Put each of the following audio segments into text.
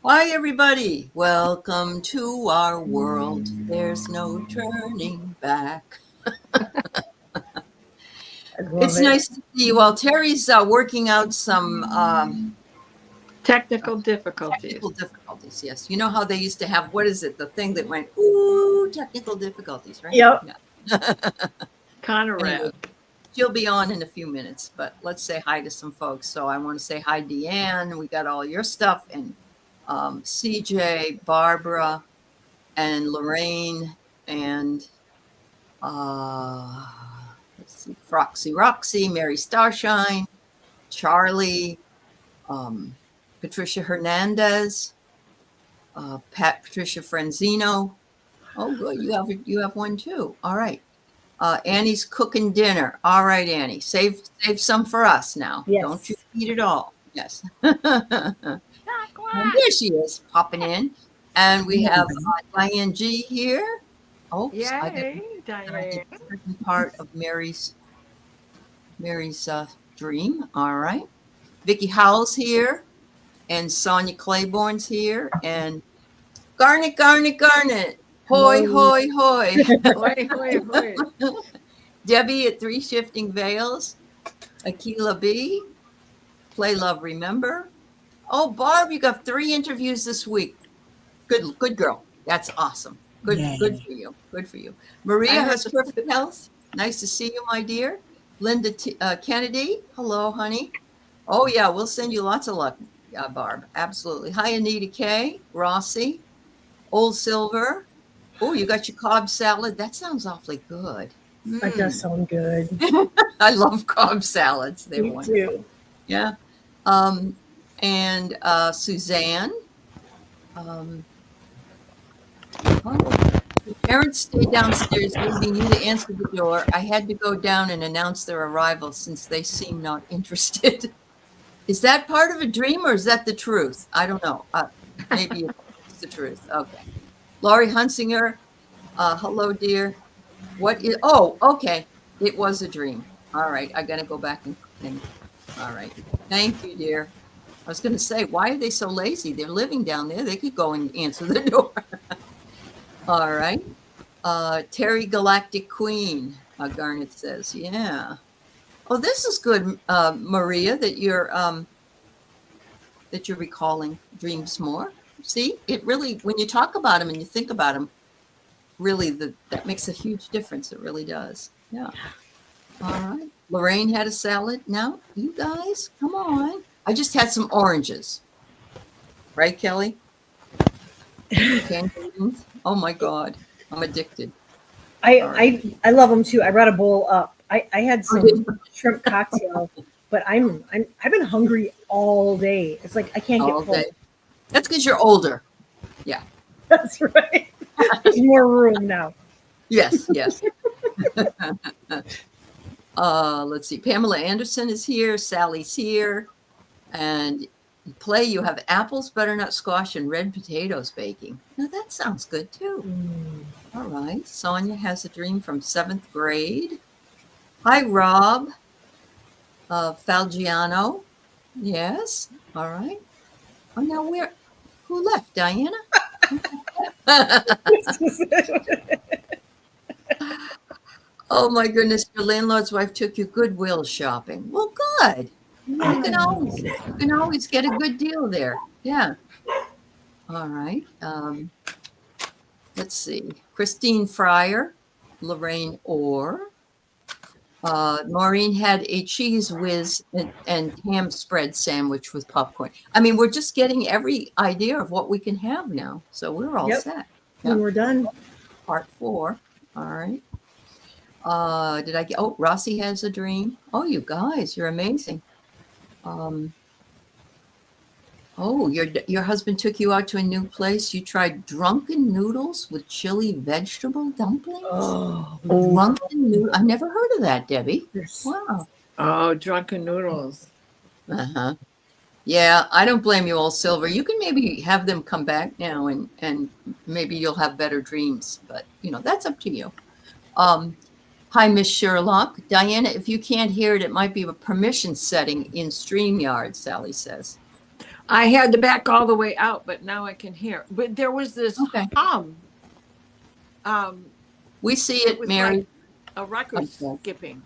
Hi, everybody. Welcome to our world. There's no turning back. I love It's it. nice to see you all. Terry's working out some Technical difficulties. technical difficulties. Yes. You know how they used to have, what is it? The thing that went, ooh, technical difficulties, right? Yep. Yeah. Conrad. Anyway, she'll be on in a few minutes, but let's say hi to some folks. So I want to say hi, Deanne. We got all your stuff, and CJ, Barbara, and Lorraine, and let's see, Roxy, Mary Starshine, Charlie, Patricia Hernandez, Patricia Franzino. Oh, good. You have one too. All right. Annie's cooking dinner. All right, Annie. Save some for us now. Yes. Don't you eat it all. Yes. And there she is, popping in. And we have Diane G here. Oh, I got Yay, a Diane. certain part of Mary's dream. All right. Vicki Howell's here, and Sonia Claiborne's here, and Garnet. Hoy, hoy, hoy. Wait, wait, wait. Debbie at Three Shifting Veils. Akila B. Play Love Remember. Oh, Barb, you got 3 interviews this week. Good girl. That's awesome. Good for you. Good for you. Maria has perfect health. Nice to see you, my dear. Linda Kennedy. Hello, honey. Oh, yeah, we'll send you lots of luck, Barb. Absolutely. Hi, Anita K. Rossi. Old Silver. Oh, you got your Cobb salad. That sounds awfully good. That does sound good. I love Cobb salads. They're Me wonderful. too. Yeah. And Suzanne. The parents stayed downstairs, leaving you to answer the door. I had to go down and announce their arrival since they seem not interested. Is that part of a dream or is that the truth? I don't know. Maybe it's the truth. Okay. Laurie Hunsinger. Hello, dear. What is? Oh, okay. It was a dream. All right. I got to go back and. All right. Thank you, dear. I was going to say, why are they so lazy? They're living down there. They could go and answer the door. All right. Teri Galactic Queen, Garnet says, yeah. Oh, this is good, Maria, that you're recalling dreams more. See, it really, when you talk about them and you think about them, really that makes a huge difference. It really does. Yeah. All right. Lorraine had a salad. Now, you guys, come on. I just had some oranges. Right, Kelly? Tangerines. Oh my God. I'm addicted. I love them too. I brought a bowl up. I had some shrimp cocktail, but I've been hungry all day. It's like I can't get full. That's because you're older. Yeah. That's right. There's more room now. Yes. Let's see. Pamela Anderson is here. Sally's here. And Play, you have apples, butternut squash, and red potatoes baking. Now that sounds good too. All right. Sonia has a dream from 7th grade. Hi, Rob. Falgiano. Yes. All right. Oh, now who left? Diana? Oh my goodness, your landlord's wife took you Goodwill shopping. Well, good. You can always get a good deal there. Yeah. All right. Let's see. Christine Fryer, Lorraine Orr. Maureen had a cheese whiz and ham spread sandwich with popcorn. I mean, we're just getting every idea of what we can have now. So we're all set. Yep. We're done. Part 4. All right. Did I get? Oh, Rossi has a dream. Oh, you guys, you're amazing. Oh, your husband took you out to a new place. You tried drunken noodles with chili vegetable dumplings. Oh, drunken noodles. I never heard of that, Debbie. Wow. Oh, drunken noodles. Yeah, I don't blame you, Old Silver. You can maybe have them come back now, and maybe you'll have better dreams. But that's up to you. Hi, Miss Sherlock. Diana, if you can't hear it, it might be a permission setting in StreamYard, Sally says. I had to back all the way out, but now I can hear. But there was this Okay. hum. We see It it, was Mary. like a record Okay. skipping.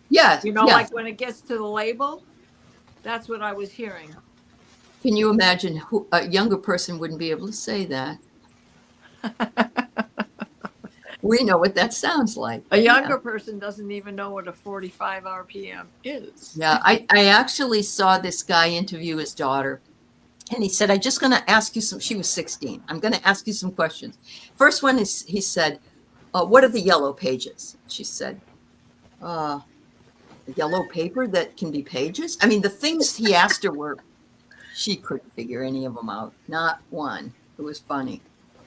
Yes. You know, yes. like when it gets to the label, that's what I was hearing. Can you imagine who a younger person wouldn't be able to say that? We know what that sounds like. A younger person doesn't even know what a 45 RPM is. Yeah, I actually saw this guy interview his daughter, and he said, I'm just going to ask you some, she was 16. I'm going to ask you some questions. First one is, he said, what are the yellow pages? She said, a yellow paper that can be pages? I mean, the things he asked her were, she couldn't figure any of them out. Not one. It was funny.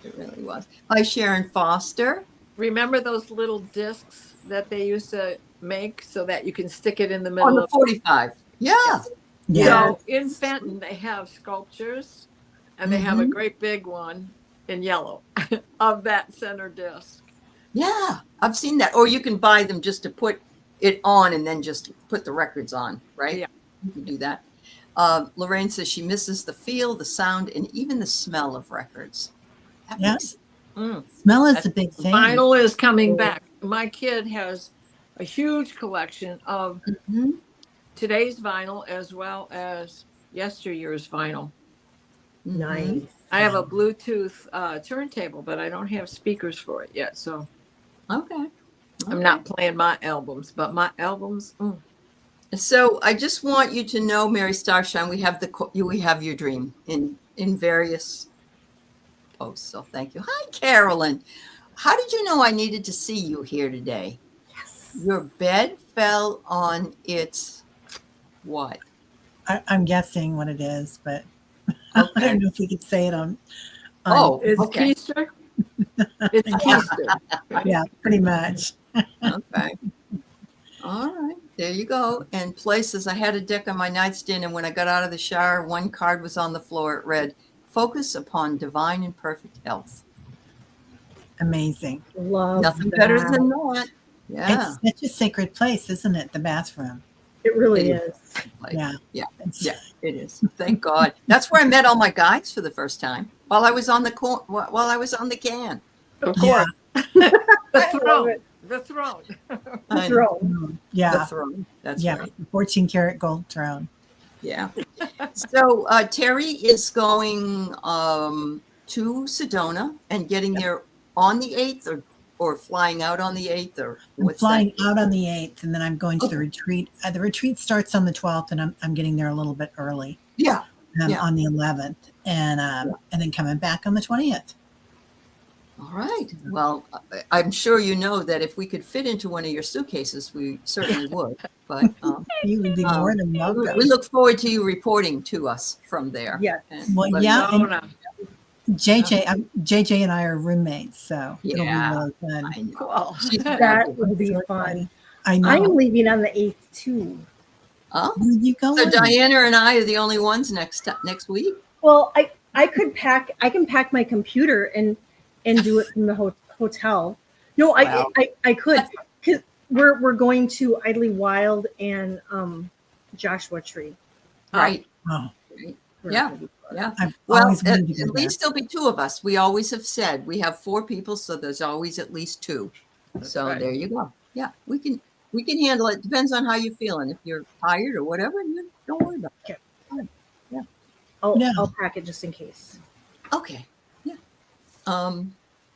It really was. Hi, Sharon Foster. Remember those little discs that they used to make so that you can stick it in the On middle the of 45. Yeah. Yeah. So in Fenton, they have sculptures and they have a Mhm. great big one in yellow of that center disc. Yeah, I've seen that. Or you can buy them just to put it on and then just put the records on, right? Yeah. You can do that. Lorraine says she misses the feel, the sound, and even the smell of records. That Yeah. makes Smell is a big thing. Vinyl is coming back. My kid has a huge collection of Mhm. today's vinyl as well as yesteryear's vinyl. Mhm. Nice. I have a Bluetooth turntable, but I don't have speakers for it yet. So Okay. I'm not playing my albums, but my albums. So I just want you to know, Mary Starshine, we have your dream in various posts. So thank you. Hi, Carolyn. How did you know I needed to see you here today? Yes. Your bed fell on its what? I'm guessing what it is, but I Okay. don't know if we could say it on Oh, It's okay. keister. It's keister. yeah, pretty much. Okay. All right. There you go. And places, I had a deck on my nightstand, and when I got out of the shower, one card was on the floor. It read, "Focus upon divine and perfect health." Amazing. Love Nothing that. better than that. Yeah. It's such a sacred place, isn't it? The bathroom. It really It is. Like, Yeah. Yeah. It's- Yeah. It is. Thank God. That's where I met all my guides for the first time while I was on the can. Of Yeah. course. The I love throne. it. The throne. The throne. The Yeah. throne. That's Yeah. right. 14 karat gold throne. Yeah. So Teri is going to Sedona and getting there on the 8th or flying out on the 8th or I'm what's flying that? out on the 8th, and then I'm going to the Okay. retreat. The retreat starts on the 12th, and I'm getting there a little bit early Yeah. Yeah. on the 11th, and then coming back on the 20th. All right. Well, I'm sure you know that if we could fit into one of your suitcases, we certainly would. But You would be more than welcome. we look forward to you reporting to us from there. Yes. And Well, let us yeah, know. Sedona. JJ and I are roommates, so it'll be Yeah. really fun. I know. Cool. She's That fabulous. will be So fun. exciting. I know. I am leaving on the 8th too. Oh, Where you so going? Diana and I are the only ones next week. Well, I can pack my computer and do it from the hotel. No, Wow. I could, because we're going to Idly Wild and Joshua Tree. Right. Oh, Yeah. Yeah. I've Well, always at wanted to go there. least there'll be two of us. We always have said we have 4 people, so there's always at least 2. So right. there you go. Yeah, we can handle it. Depends on how you're feeling. If you're tired or whatever, you don't worry about it. Yeah. I'll pack it just in case. Okay. Yeah.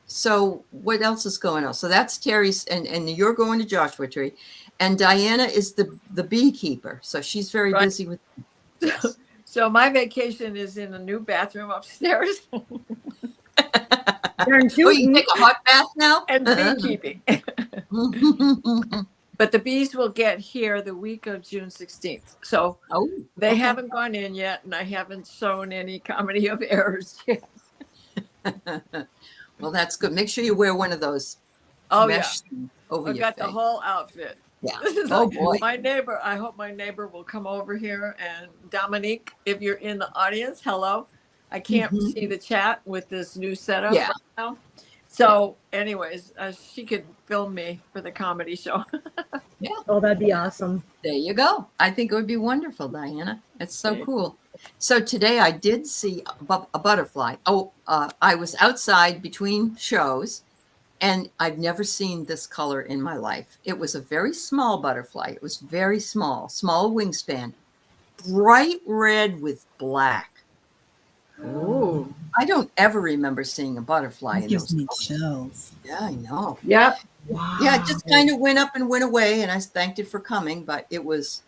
So what else is going on? So that's Teri's, and you're going to Joshua Tree, and Diana is the beekeeper. So she's very Right. busy with. Yes. So my vacation is in a new bathroom upstairs Darn Oh, tootin'. you take a hot bath now? and beekeeping. But the bees will get here the week of June 16th. So Oh, they okay. haven't gone in yet, and I haven't shown any comedy of errors yet. Well, that's good. Make sure you wear one of those Oh, mesh things over I've your got face. the whole outfit. Yeah. This is Oh, like boy. my neighbor. I hope my neighbor will come over here. And Dominique, if you're in the audience, hello. I can't Mhm. see the chat with this new setup Yeah. right now. So, anyways, she could film me for the comedy show. Oh, that'd be awesome. There you go. I think it would be wonderful, Diana. It's so Okay. cool. So today I did see a butterfly. Oh, I was outside between shows, and I've never seen this color in my life. It was a very small butterfly. It was very small, small wingspan, bright red with black. Ooh. I don't ever remember seeing a butterfly That in gives those me colors. chills. Yeah, I know. Yep. Wow. Yeah, it just kind of went up and went away, and I thanked it for coming, but it was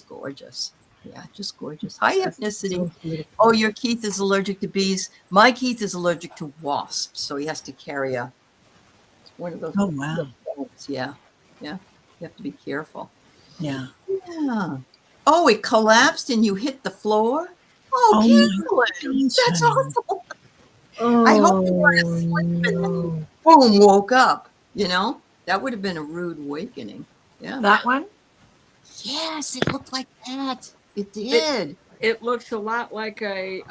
gorgeous. Yeah, just gorgeous. High ethnicity. So beautiful. Oh, your Keith is allergic to bees. My Keith is allergic to wasps, so he has to carry one of those. Oh, wow. Yeah, yeah. You have to be careful. Yeah. Yeah. Oh, it collapsed and you hit the floor. Oh, Oh, Carolyn, gosh, that's honey. awful. Oh, I hope you weren't asleep and then no. boom, woke up. You know, that would have been a rude awakening. Yeah. That one? Yes, it looked like that. It did. It looks a lot like a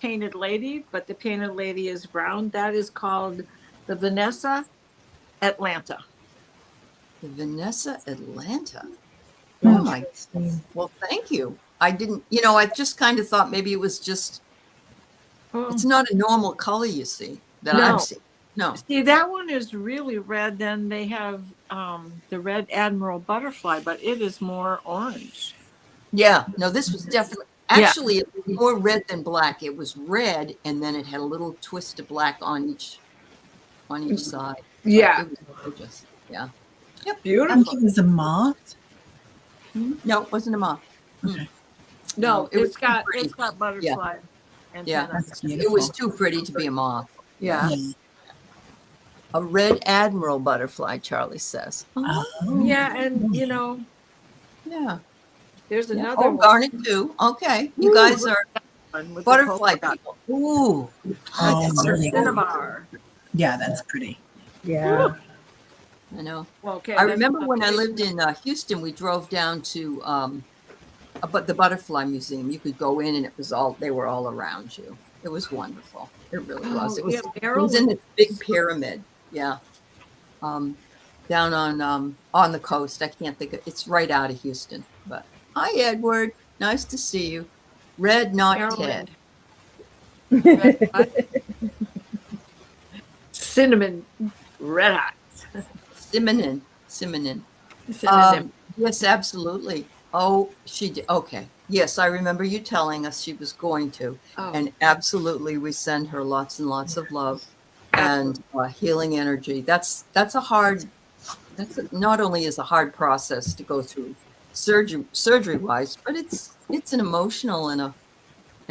painted lady, but the painted lady is brown. That is called the Vanessa Atlanta. The Vanessa Atlanta. Oh my. Interesting. Well, thank you. I didn't, I just kind of thought maybe it was just, Oh. it's not a normal color you see that No. I've seen. No. See, that one is really red. Then they have the red admiral butterfly, but it is more orange. Yeah. No, this was definitely, Yeah. actually, it was more red than black. It was red, and then it had a little twist of black on each side. But Yeah. it was gorgeous. Yeah. Yep. I Beautiful. think it was a moth. No, it wasn't a moth. Okay. No, it was it's got pretty. it's got butterfly. Yeah. antennas. That's It beautiful. was too pretty to be a moth. Yeah. Yeah. A red admiral butterfly, Charlie says. Oh. Yeah, and Yeah. there's Yeah. another Oh, one garnet too. Okay. You Ooh, guys are with the butterfly polka dot. people. Ooh. Oh, That's so really? cool. Cinnabar. Yeah, that's pretty. Yeah. I know. Well, okay, I that's remember not when I big. lived in Houston, we drove down to the Butterfly Museum. You could go in, and they were all around you. It was wonderful. It really was. It was. Yeah, It Errol was in this big pyramid. Yeah. Down on the coast. I can't think of. It's right out of Houston. But hi, Edward. Nice to see you. Red, not Errol Ted. Red hot. Cinnamon red hot. Cinnamon. Cinnamon. Yes, absolutely. Oh, she did. Okay. Yes, I remember you telling us she was going to. Oh. And absolutely, we send her lots and lots of love and healing energy. That's not only is a hard process to go through surgery wise, but it's an emotional and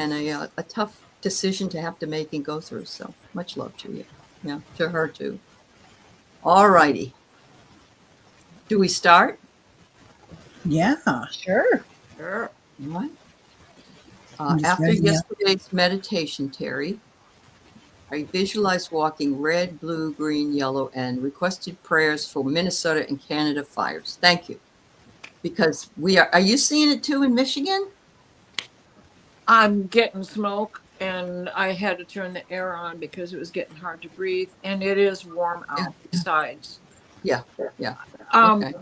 a tough decision to have to make and go through. So much love to you. Yeah, to her too. All righty. Do we start? Yeah. Sure. Sure. What? I'm just After ready, yeah. yesterday's meditation, Teri, I visualized walking red, blue, green, yellow, and requested prayers for Minnesota and Canada fires. Thank you. Because are you seeing it too in Michigan? I'm getting smoke, and I had to turn the air on because it was getting hard to breathe, and it is warm out besides. Yeah. Okay. Okay.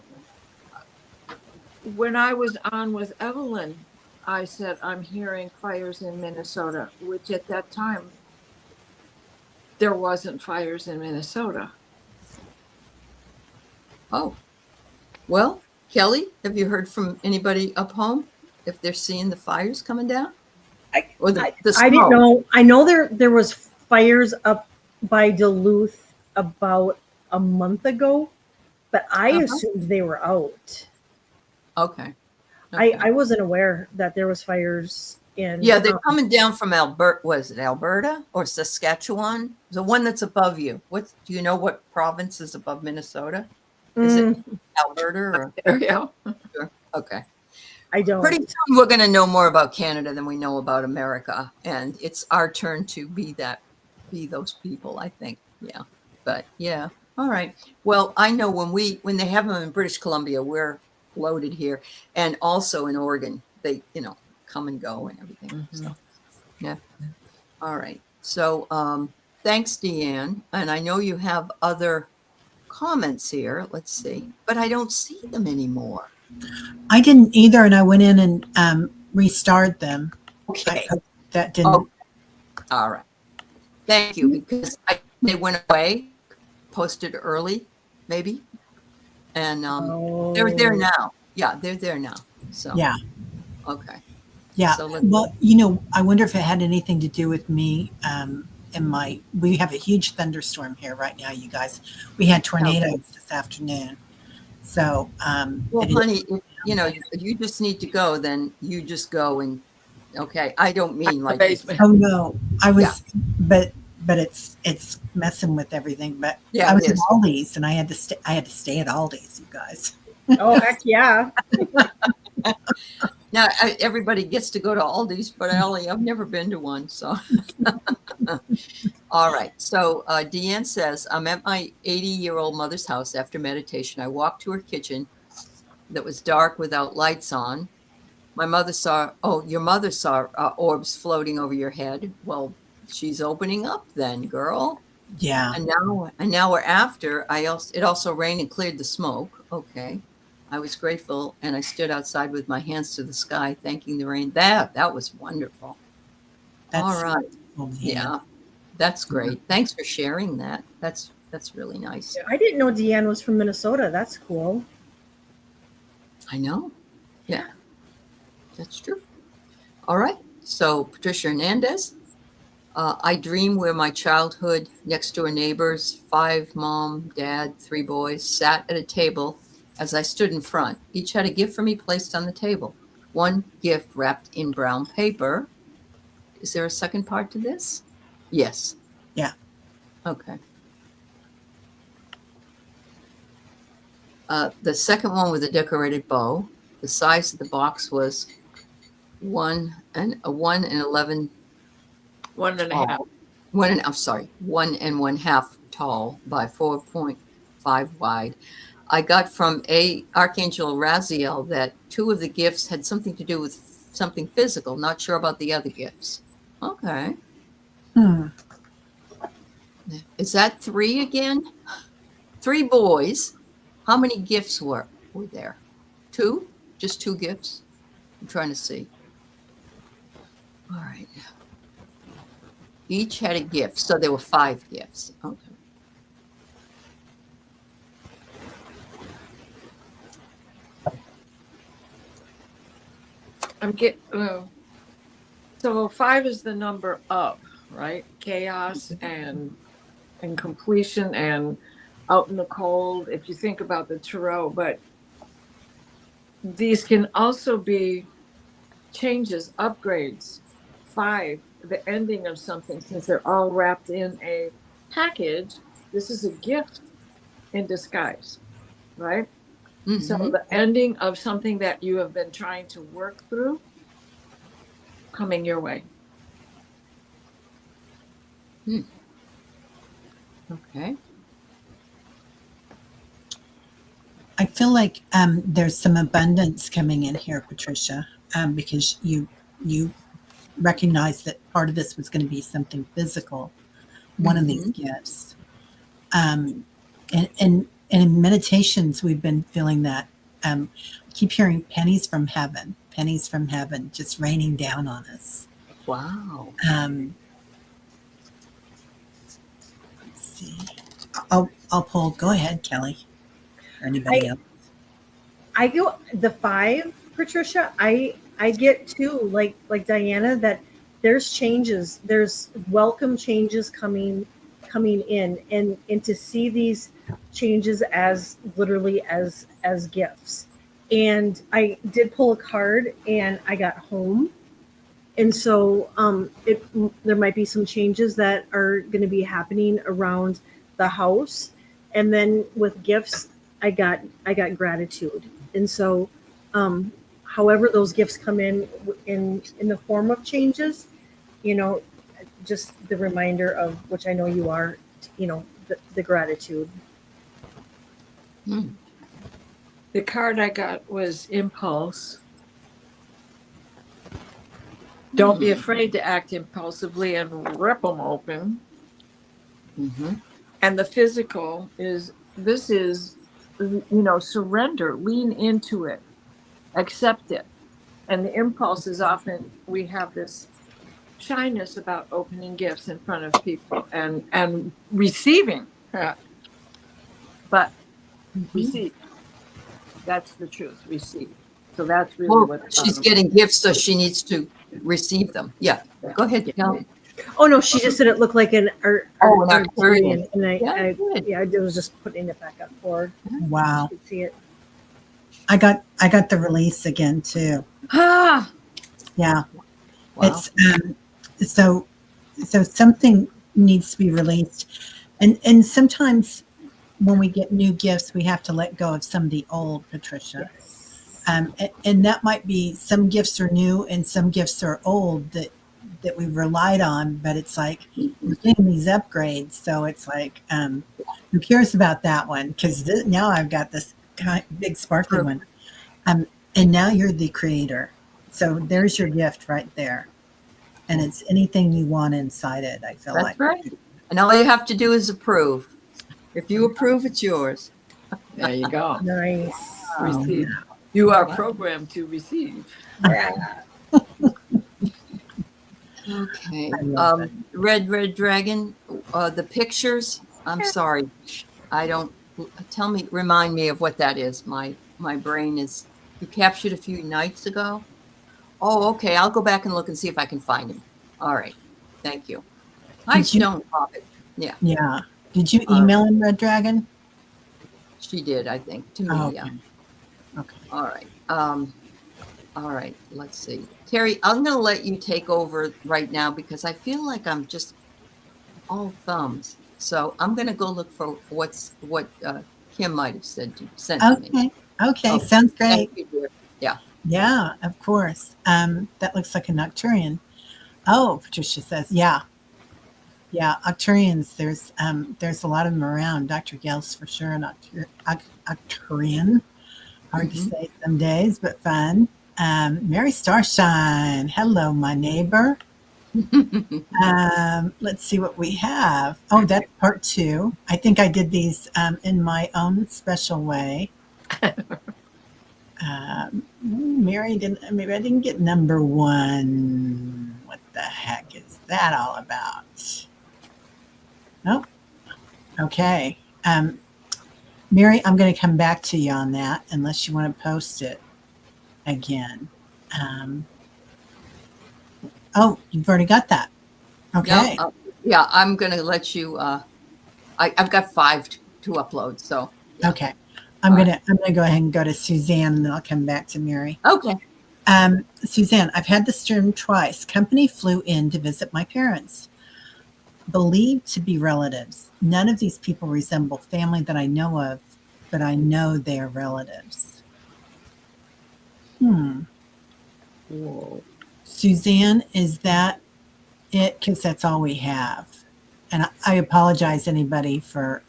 When I was on with Evelyn, I said, I'm hearing fires in Minnesota, which at that time, there wasn't fires in Minnesota. Oh. Well, Kelly, have you heard from anybody up home if they're seeing the fires coming down? Or the smoke? I didn't know. I know there was fires up by Duluth about a month ago, but I assumed they were out. Okay. I wasn't aware that there was fires in. Yeah, they're coming down from Alberta. Was it Alberta or Saskatchewan? The one that's above you. Do you know what province is above Minnesota? Is it Alberta or? There you go. Sure. Okay. I don't. Pretty soon we're going to know more about Canada than we know about America, and it's our turn to be those people, I think. Yeah. But yeah. All right. Well, I know when they have them in British Columbia, we're loaded here, and also in Oregon, they come and go and everything. Mm-hmm. So yeah. All right. So thanks, Deanne, and I know you have other comments here. Let's see, but I don't see them anymore. I didn't either, and I went in and restarred them. Okay. That didn't. Oh, all right. Thank you, because they went away, posted early, maybe, and they're there Oh. now. Yeah, they're there now. So Yeah. okay. Yeah. So let's. Well, I wonder if it had anything to do with me. We have a huge thunderstorm here right now, you guys. We had tornadoes this afternoon. So, Well, honey, if you just need to go, then you just go and okay. I don't mean The like basement. oh no, I Yeah. was, but it's messing with everything. But Yeah, I it was at is. Aldi's and I had to stay at Aldi's, you guys. Oh, heck yeah. Now everybody gets to go to Aldi's, but I've never been to one. So, all right. So Deanne says, I'm at my 80-year-old mother's house after meditation. I walked to her kitchen that was dark without lights on. My mother saw, your mother saw orbs floating over your head. Well, she's opening up then, girl. Yeah. And now we're after. It also rained and cleared the smoke. Okay. I was grateful and I stood outside with my hands to the sky, thanking the rain. That was wonderful. All That's right. oh, Yeah, that's great. Thanks for sharing that. That's really nice. I didn't know Deanne was from Minnesota. That's cool. I know. Yeah, that's true. All right. So Patricia Hernandez. I dream where my childhood next door neighbors, 5 mom, dad, 3 boys, sat at a table as I stood in front. Each had a gift for me placed on the table. One gift wrapped in brown paper. Is there a second part to this? Yes. Yeah. Okay. The second one with a decorated bow. The size of the box was 1 and 11 1 and a half. tall. 1 and 1/2 tall by 4.5 wide. I got from Archangel Raziel that 2 of the gifts had something to do with something physical. Not sure about the other gifts. Okay. Is that 3 again? 3 boys. How many gifts were there? 2? Just 2 gifts? I'm trying to see. All right. Each had a gift, so there were 5 gifts. Okay. So 5 is the number of, right? Chaos and completion and out in the cold, if you think about the tarot. But these can also be changes, upgrades. 5, the ending of something, since they're all wrapped in a package. This is a gift in disguise, right? Mm-hmm. So the ending of something that you have been trying to work through coming your way. Okay. I feel like there's some abundance coming in here, Patricia, because you recognize that part of this was going to be something physical, one of these gifts. And in meditations, we've been feeling that. I keep hearing pennies from heaven, just raining down on us. Wow. Let's see. I'll pull. Go ahead, Kelly. Or anybody else. I go the 5, Patricia. I get too, like Diana, that there's changes. There's welcome changes coming in, and to see these changes as literally as gifts. And I did pull a card, and I got home, and so there might be some changes that are going to be happening around the house, and then with gifts, I got gratitude. And so however those gifts come in the form of changes, just the reminder of, which I know you are, the gratitude. The card I got was impulse. Don't be afraid to act impulsively and rip them open. And the physical is surrender, lean into it, accept it. And the impulse is often we have this shyness about opening gifts in front of people and receiving. But receive. That's the truth. Receive. So that's really Well, what she's getting gifts, so she needs to receive them. Yeah. Go ahead, Kelly. Oh no, she just said it looked like an Oh, an Arcturian. and Yeah, good. I was just putting it back up for her. Wow. You could see it. I got the release again too. Ah, Yeah. Wow. It's so something needs to be released. And sometimes when we get new gifts, we have to let go of some of the old, Patricia. Yes. And that might be some gifts are new and some gifts are old that we've relied on, but it's like we're getting these upgrades. So it's like, who cares about that one? Because now I've got this big sparkly one. And now you're the creator. So there's your gift right there. And it's anything you want inside it, I feel That's like. right. And all you have to do is approve. If you approve, it's yours. there you go. Nice. Receive. You are programmed to receive. Yeah. Okay. I love Red Dragon, the pictures, I'm sorry. I don't, remind me of what that is. My brain is, you captured a few nights ago. Oh, okay. I'll go back and look and see if I can find him. All right. Thank you. Hi, Did you- Stone Poppet. Yeah, Yeah. Did you email him, Red Dragon? she did, I think, to me. Oh, Yeah. Okay. All right. All right. Let's see. Teri, I'm going to let you take over right now because I feel like I'm just all thumbs. So I'm going to go look for what Kim might have sent to me. Okay. Okay. Oh, Sounds great. Thank you, dear. Yeah. Yeah, of course. That looks like a nocturian. Oh, Patricia says, yeah. Yeah, Octurians, there's a lot of them around. Dr. Gales for sure, an Octurian. Hard to say some days, but fun. Mary Starshine. Hello, my neighbor. Let's see what we have. Oh, that's part 2. I think I did these in my own special way. Mary didn't, maybe I didn't get number 1. What the heck is that all about? Nope. Okay. Mary, I'm going to come back to you on that unless you want to post it again. Oh, you've already got that. Okay. No, yeah, I'm going to let you. I've got 5 to upload. So. Yeah. Okay. I'm gonna go ahead and go to Suzanne, and then I'll come back to Mary. Okay. Suzanne, I've had this dream twice. Company flew in to visit my parents, believed to be relatives. None of these people resemble family that I know of, but I know they are relatives. Whoa. Suzanne, is that it? Because that's all we have. And I apologize, anybody, for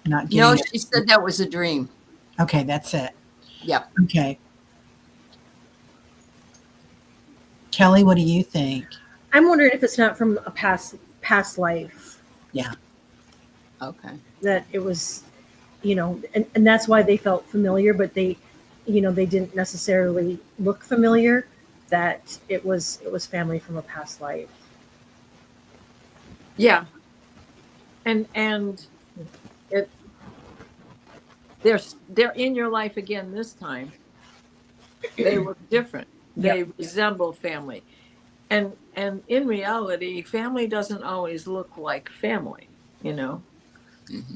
not getting No, it. she said that was a dream. Okay, that's it. Yep. Okay. Kelly, what do you think? I'm wondering if it's not from a past life Yeah. Okay. that it was, and that's why they felt familiar, but they didn't necessarily look familiar. That it was family from a past life. Yeah. And it they're in your life again this time. They look different. They resemble family. And in reality, family doesn't always look like family,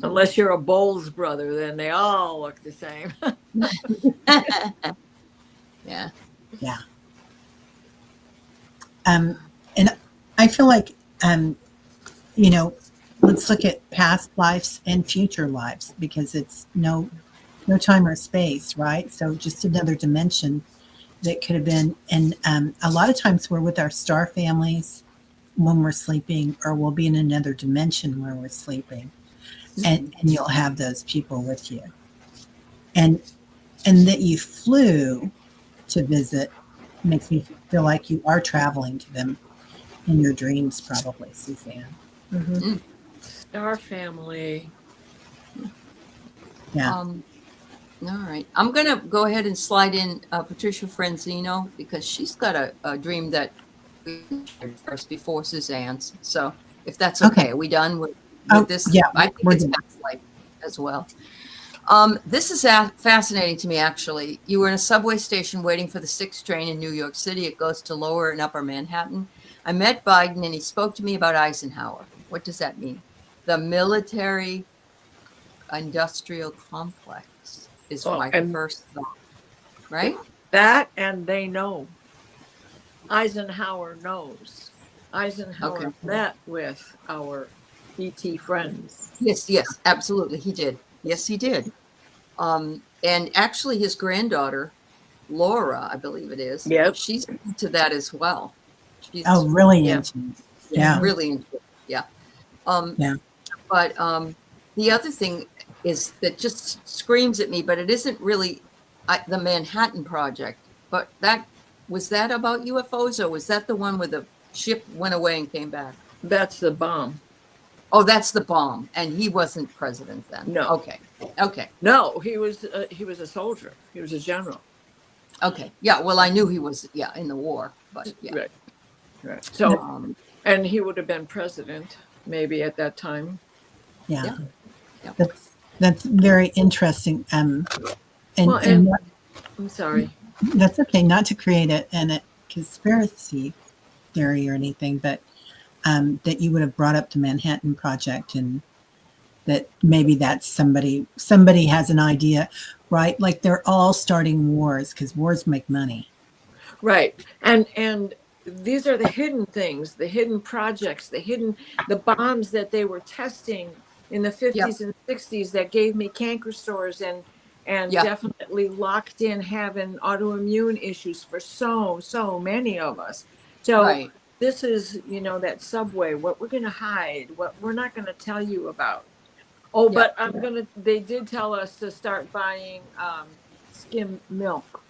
Unless you're a Bowles brother, then they all look the same. Yeah. Yeah. And I feel like, let's look at past lives and future lives because it's no time or space, right? So just another dimension that could have been. And a lot of times we're with our star families when we're sleeping, or we'll be in another dimension where we're sleeping, and you'll have those people with you. And that you flew to visit makes me feel like you are traveling to them in your dreams, probably, Suzanne. Star family. Yeah. All right. I'm going to go ahead and slide in Patricia Franzino because she's got a dream that we shared first before Suzanne's. So if that's okay, are we done with this? Yeah, I think we're it's done. past life as well. This is fascinating to me, actually. You were in a subway station waiting for the 6th train in New York City. It goes to Lower and Upper Manhattan. I met Biden and he spoke to me about Eisenhower. What does that mean? The military industrial complex is Well, my and first thought, right? that, and they know. Eisenhower knows. Eisenhower Okay. met with our ET friends. Yes, absolutely. He did. Yes, he did. And actually, his granddaughter, Laura, I believe it is, Yep. she's into that as well. She's Oh, really Yeah. into it. Yeah. really into it. Yeah. Yeah. But the other thing is that just screams at me, but it isn't really the Manhattan Project. But was that about UFOs, or was that the one where the ship went away and came back? That's the bomb. Oh, that's the bomb, and he wasn't president then. No. Okay. No, he was a soldier. He was a general. Okay. Yeah. Well, I knew he was. Yeah, in the war, but yeah. Right. So, Um, and he would have been president maybe at that time. Yeah. Yeah. That's very interesting. And, Well, and I'm sorry. that's okay, not to create a conspiracy theory or anything, but that you would have brought up the Manhattan Project and that maybe that's somebody has an idea, right? Like they're all starting wars because wars make money. Right. And these are the hidden things, the hidden projects, the bombs that they were testing in the 50s and 60s that gave me canker sores and definitely locked in having autoimmune issues for so many of us. So right. this is, that subway, what we're going to hide, what we're not going to tell you about. Oh, but they did tell us to start buying skim milk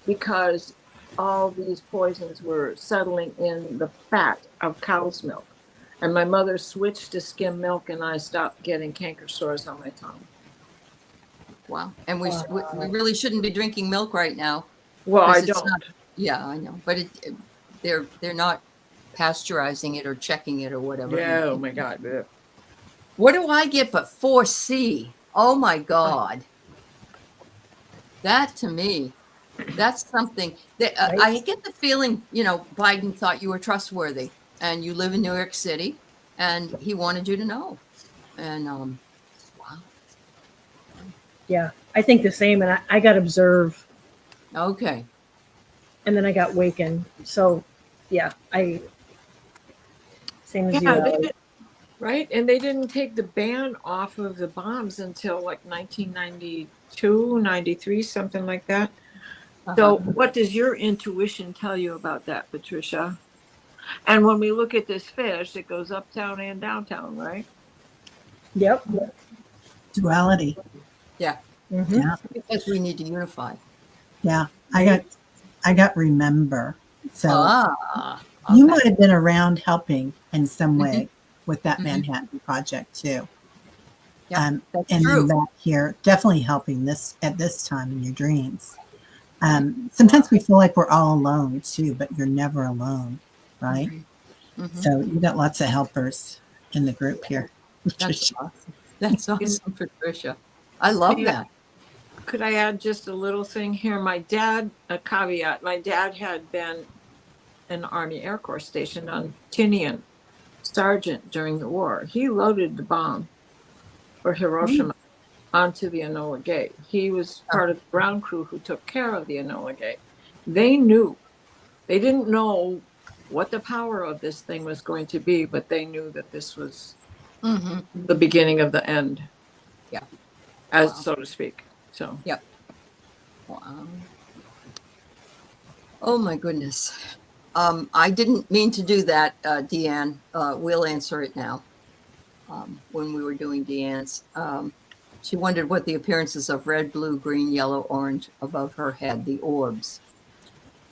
because all these poisons were settling in the fat of cow's milk. And my mother switched to skim milk and I stopped getting canker sores on my tongue. Wow. And we really shouldn't be drinking milk right now. Well, I 'cause it's don't. not- yeah, I know. But they're not pasteurizing it or checking it or whatever. Yeah, oh my God. Yeah. What do I get but 4C? Oh my God. That to me, that's something that I get the feeling, Biden thought you were trustworthy and you live in New York City and he wanted you to know. And wow. Yeah, I think the same. And I got observe, Okay. and then I got waken. So, yeah, same as you. Aley. Right. And they didn't take the ban off of the bombs until like 1992, 93, something like that. So what does your intuition tell you about that, Patricia? And when we look at this fish, it goes uptown and downtown, right? Yep. Duality. Yeah. Mm-hmm. Yeah. Because we need to unify. Yeah. I got remember. So you okay. might have been around helping in some way with that Mhm. Manhattan Project too. Yeah, that's and true. then back here, definitely helping at this time in your dreams. Sometimes we feel like we're all alone too, but you're never alone, right? Mhm. So you got lots of helpers in the group here. That's awesome. That's awesome, Patricia. I love that. Could I add just a little thing here? My dad, a caveat, my dad had been an Army Air Corps station on Tinian, sergeant during the war. He loaded the bomb for Hiroshima onto the Enola Gay. He was part of the ground crew who took care of the Enola Gay. They didn't know what the power of this thing was going to be, but they knew that this was the beginning of the end. Yeah. So to speak. So. Yep. Wow. Oh my goodness. I didn't mean to do that, Deanne. We'll answer it now. When we were doing Deanne's, she wondered what the appearances of red, blue, green, yellow, orange above her head, the orbs.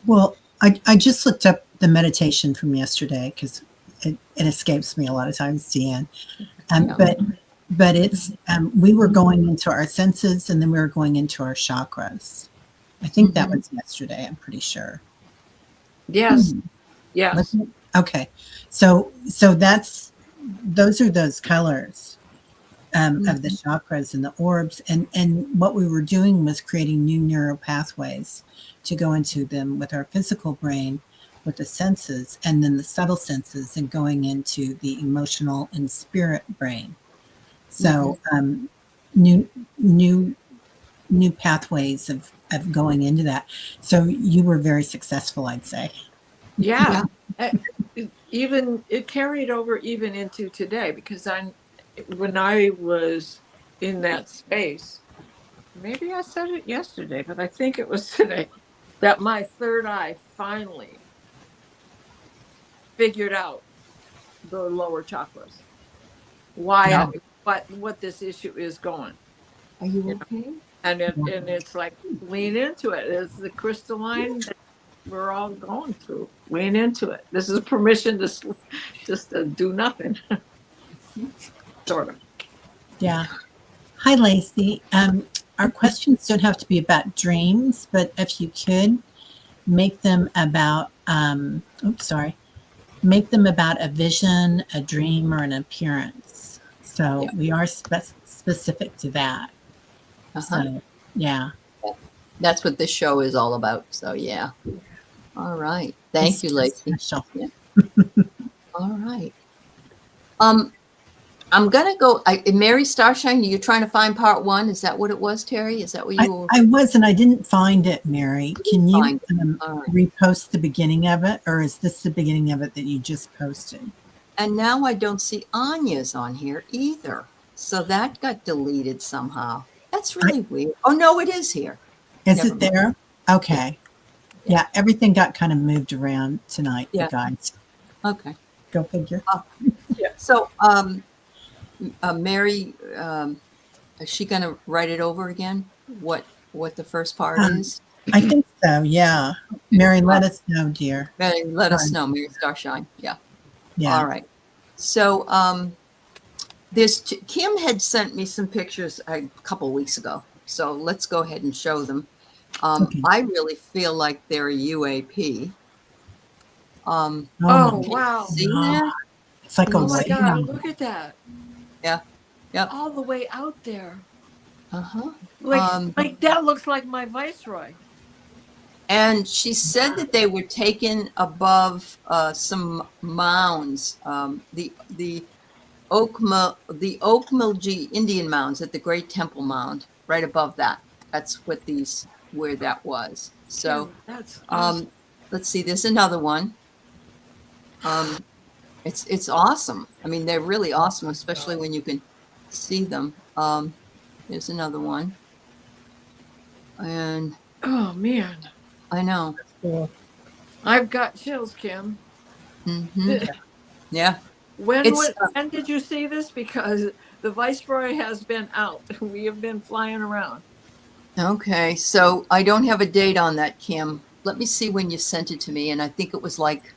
Well, I just looked up the meditation from yesterday because it escapes me a lot of times, Deanne. But but it's we were going into our senses, and then we were going into our chakras. I think that was yesterday. I'm pretty sure. Yes. Yes. Okay, so those are those colors of the chakras and the orbs, and what we were doing was creating new neural pathways to go into them with our physical brain, with the senses, and then the subtle senses, and going into the emotional and spirit brain. So new pathways of going into that. So you were very successful, I'd say. Yeah. Even it carried over even into today, because when I was in that space, maybe I said it yesterday, but I think it was today, that my third eye finally figured out the lower chakras. Why, what this issue is going. Are you okay? And it's like, lean into it. It's the crystalline that we're all going through. Lean into it. This is permission to just do nothing. Sort of. Yeah. Hi, Lacey. Our questions don't have to be about dreams, but if you could make them about, make them about a vision, a dream, or an appearance. So we are specific to that. So, yeah. That's what this show is all about. So, yeah. All right. Thank you, Lacey. Yeah. All right. I'm going to go. Mary Starshine, you're trying to find part 1. Is that what it was, Teri? Is that what you were? I was, and I didn't find it, Mary. Can you right. repost the beginning of it, or is this the beginning of it that you just posted? And now I don't see Anya's on here either. So that got deleted somehow. That's really weird. Oh, no, it is here. Is it there? Okay. Yeah, everything got kind of moved around tonight, you guys. Okay. Go figure. So, Mary, is she going to write it over again? What the first part is? I think so. Yeah. Mary, let us know, dear. Mary, let us know. Mary Starshine. Yeah. Yeah. All right. So, Kim had sent me some pictures a couple weeks ago. So let's go ahead and show them. I really feel like they're a UAP. Wow. See that? It's like oh my God, look at that. Yeah. Yep. All the way out there. Uh-huh. Like that looks like my viceroy. And she said that they were taken above some mounds, the Okmulgee Indian mounds at the Great Temple Mound, right above that. That's where that was. So that's awesome. Let's see. There's another one. It's awesome. I mean, they're really awesome, especially when you can see them. There's another one. And oh man, I know. Cool. I've got chills, Kim. Yeah. When did you see this? Because the viceroy has been out. We have been flying around. Okay, so I don't have a date on that, Kim. Let me see when you sent it to me, and I think it was like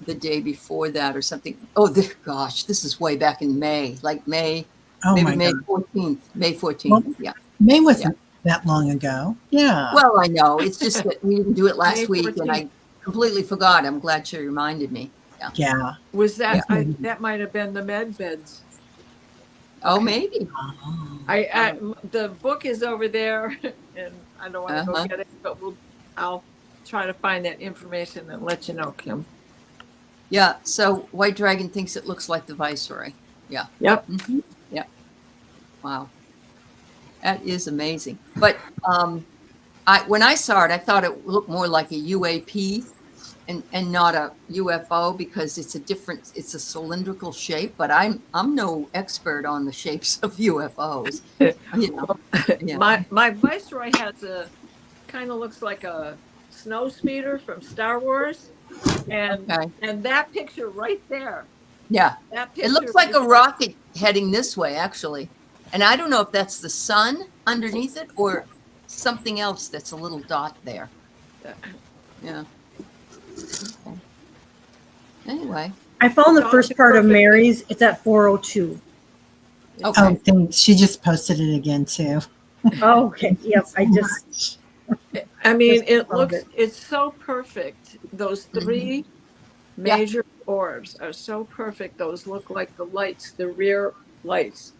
the day before that or something. Oh, gosh, this is way back in May, like May, maybe May 14th. May 14th. Well, yeah. May wasn't that long ago. Yeah. Well, I know. It's just that we didn't do it last week, and I completely forgot. I'm glad she reminded me. Yeah. Was that that might have been the med beds? Oh, maybe. The book is over there, and I don't want to go get it, but I'll try to find that information and let you know, Kim. Yeah. So White Dragon thinks it looks like the Viceroy. Yeah. Yep. Mm-hmm. Yep. Wow. That is amazing. But when I saw it, I thought it looked more like a UAP and not a UFO, because it's a cylindrical shape, but I'm no expert on the shapes of UFOs. You know. Yeah. My Viceroy has kind of looks like a snow speeder from Star Wars. And that picture right there. Yeah. It looks like a rocket heading this way, actually. And I don't know if that's the sun underneath it or something else that's a little dot there. Yeah. Okay. Anyway. I found the first part of Mary's. It's at 402. Okay. Oh, thanks. She just posted it again too. Oh, okay. Yep. I just I mean, Just love it's so perfect. Those Mhm. three Yeah. major orbs are so perfect. Those look like the lights, the rear lights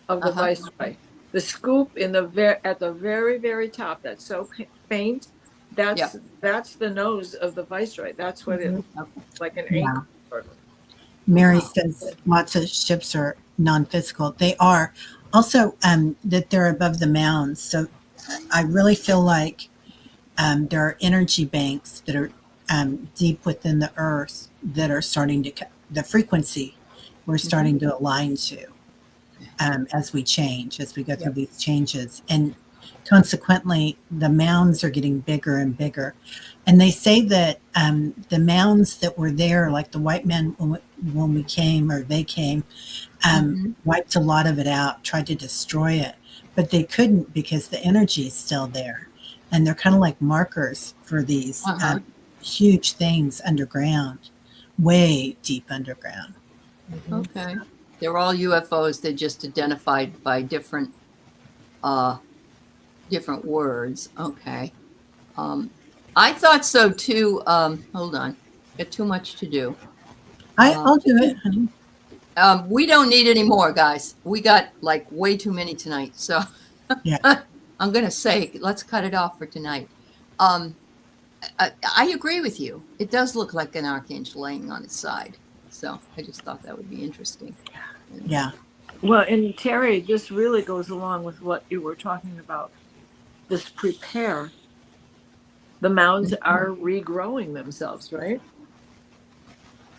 of the Uh-huh. Viceroy. The scoop in at the very, very top, that's so faint. Yeah. That's the nose of the Viceroy. That's what it Mhm. Okay. like an Yeah. ankle. Mary Wow. says lots of ships are non-physical. They are. Also, that they're above the mounds. So I really feel like there are energy banks that are deep within the earth that are starting to, the frequency we're starting to align to as we change, as we go through Yep. these changes. And consequently, the mounds are getting bigger and bigger. And they say that the mounds that were there, like the white men when we came or they came, Mhm. wiped a lot of it out, tried to destroy it, but they couldn't because the energy is still there. And they're kind of like markers for these Uh-huh. huge things underground, way deep underground. Okay. They're all UFOs. They're just identified by uh different words. Okay. Um, I thought so too. Hold on. Got too much to do. I'll do it, honey. We don't need any more, guys. We got like way too many tonight. So Yeah. I'm going to say, let's cut it off for tonight. Um, I agree with you. It does look like an archangel laying on its side. So I just thought that would be interesting. Yeah. Well, and Terry, this really goes along with what you were talking about. This prepare. The mounds are regrowing themselves, right?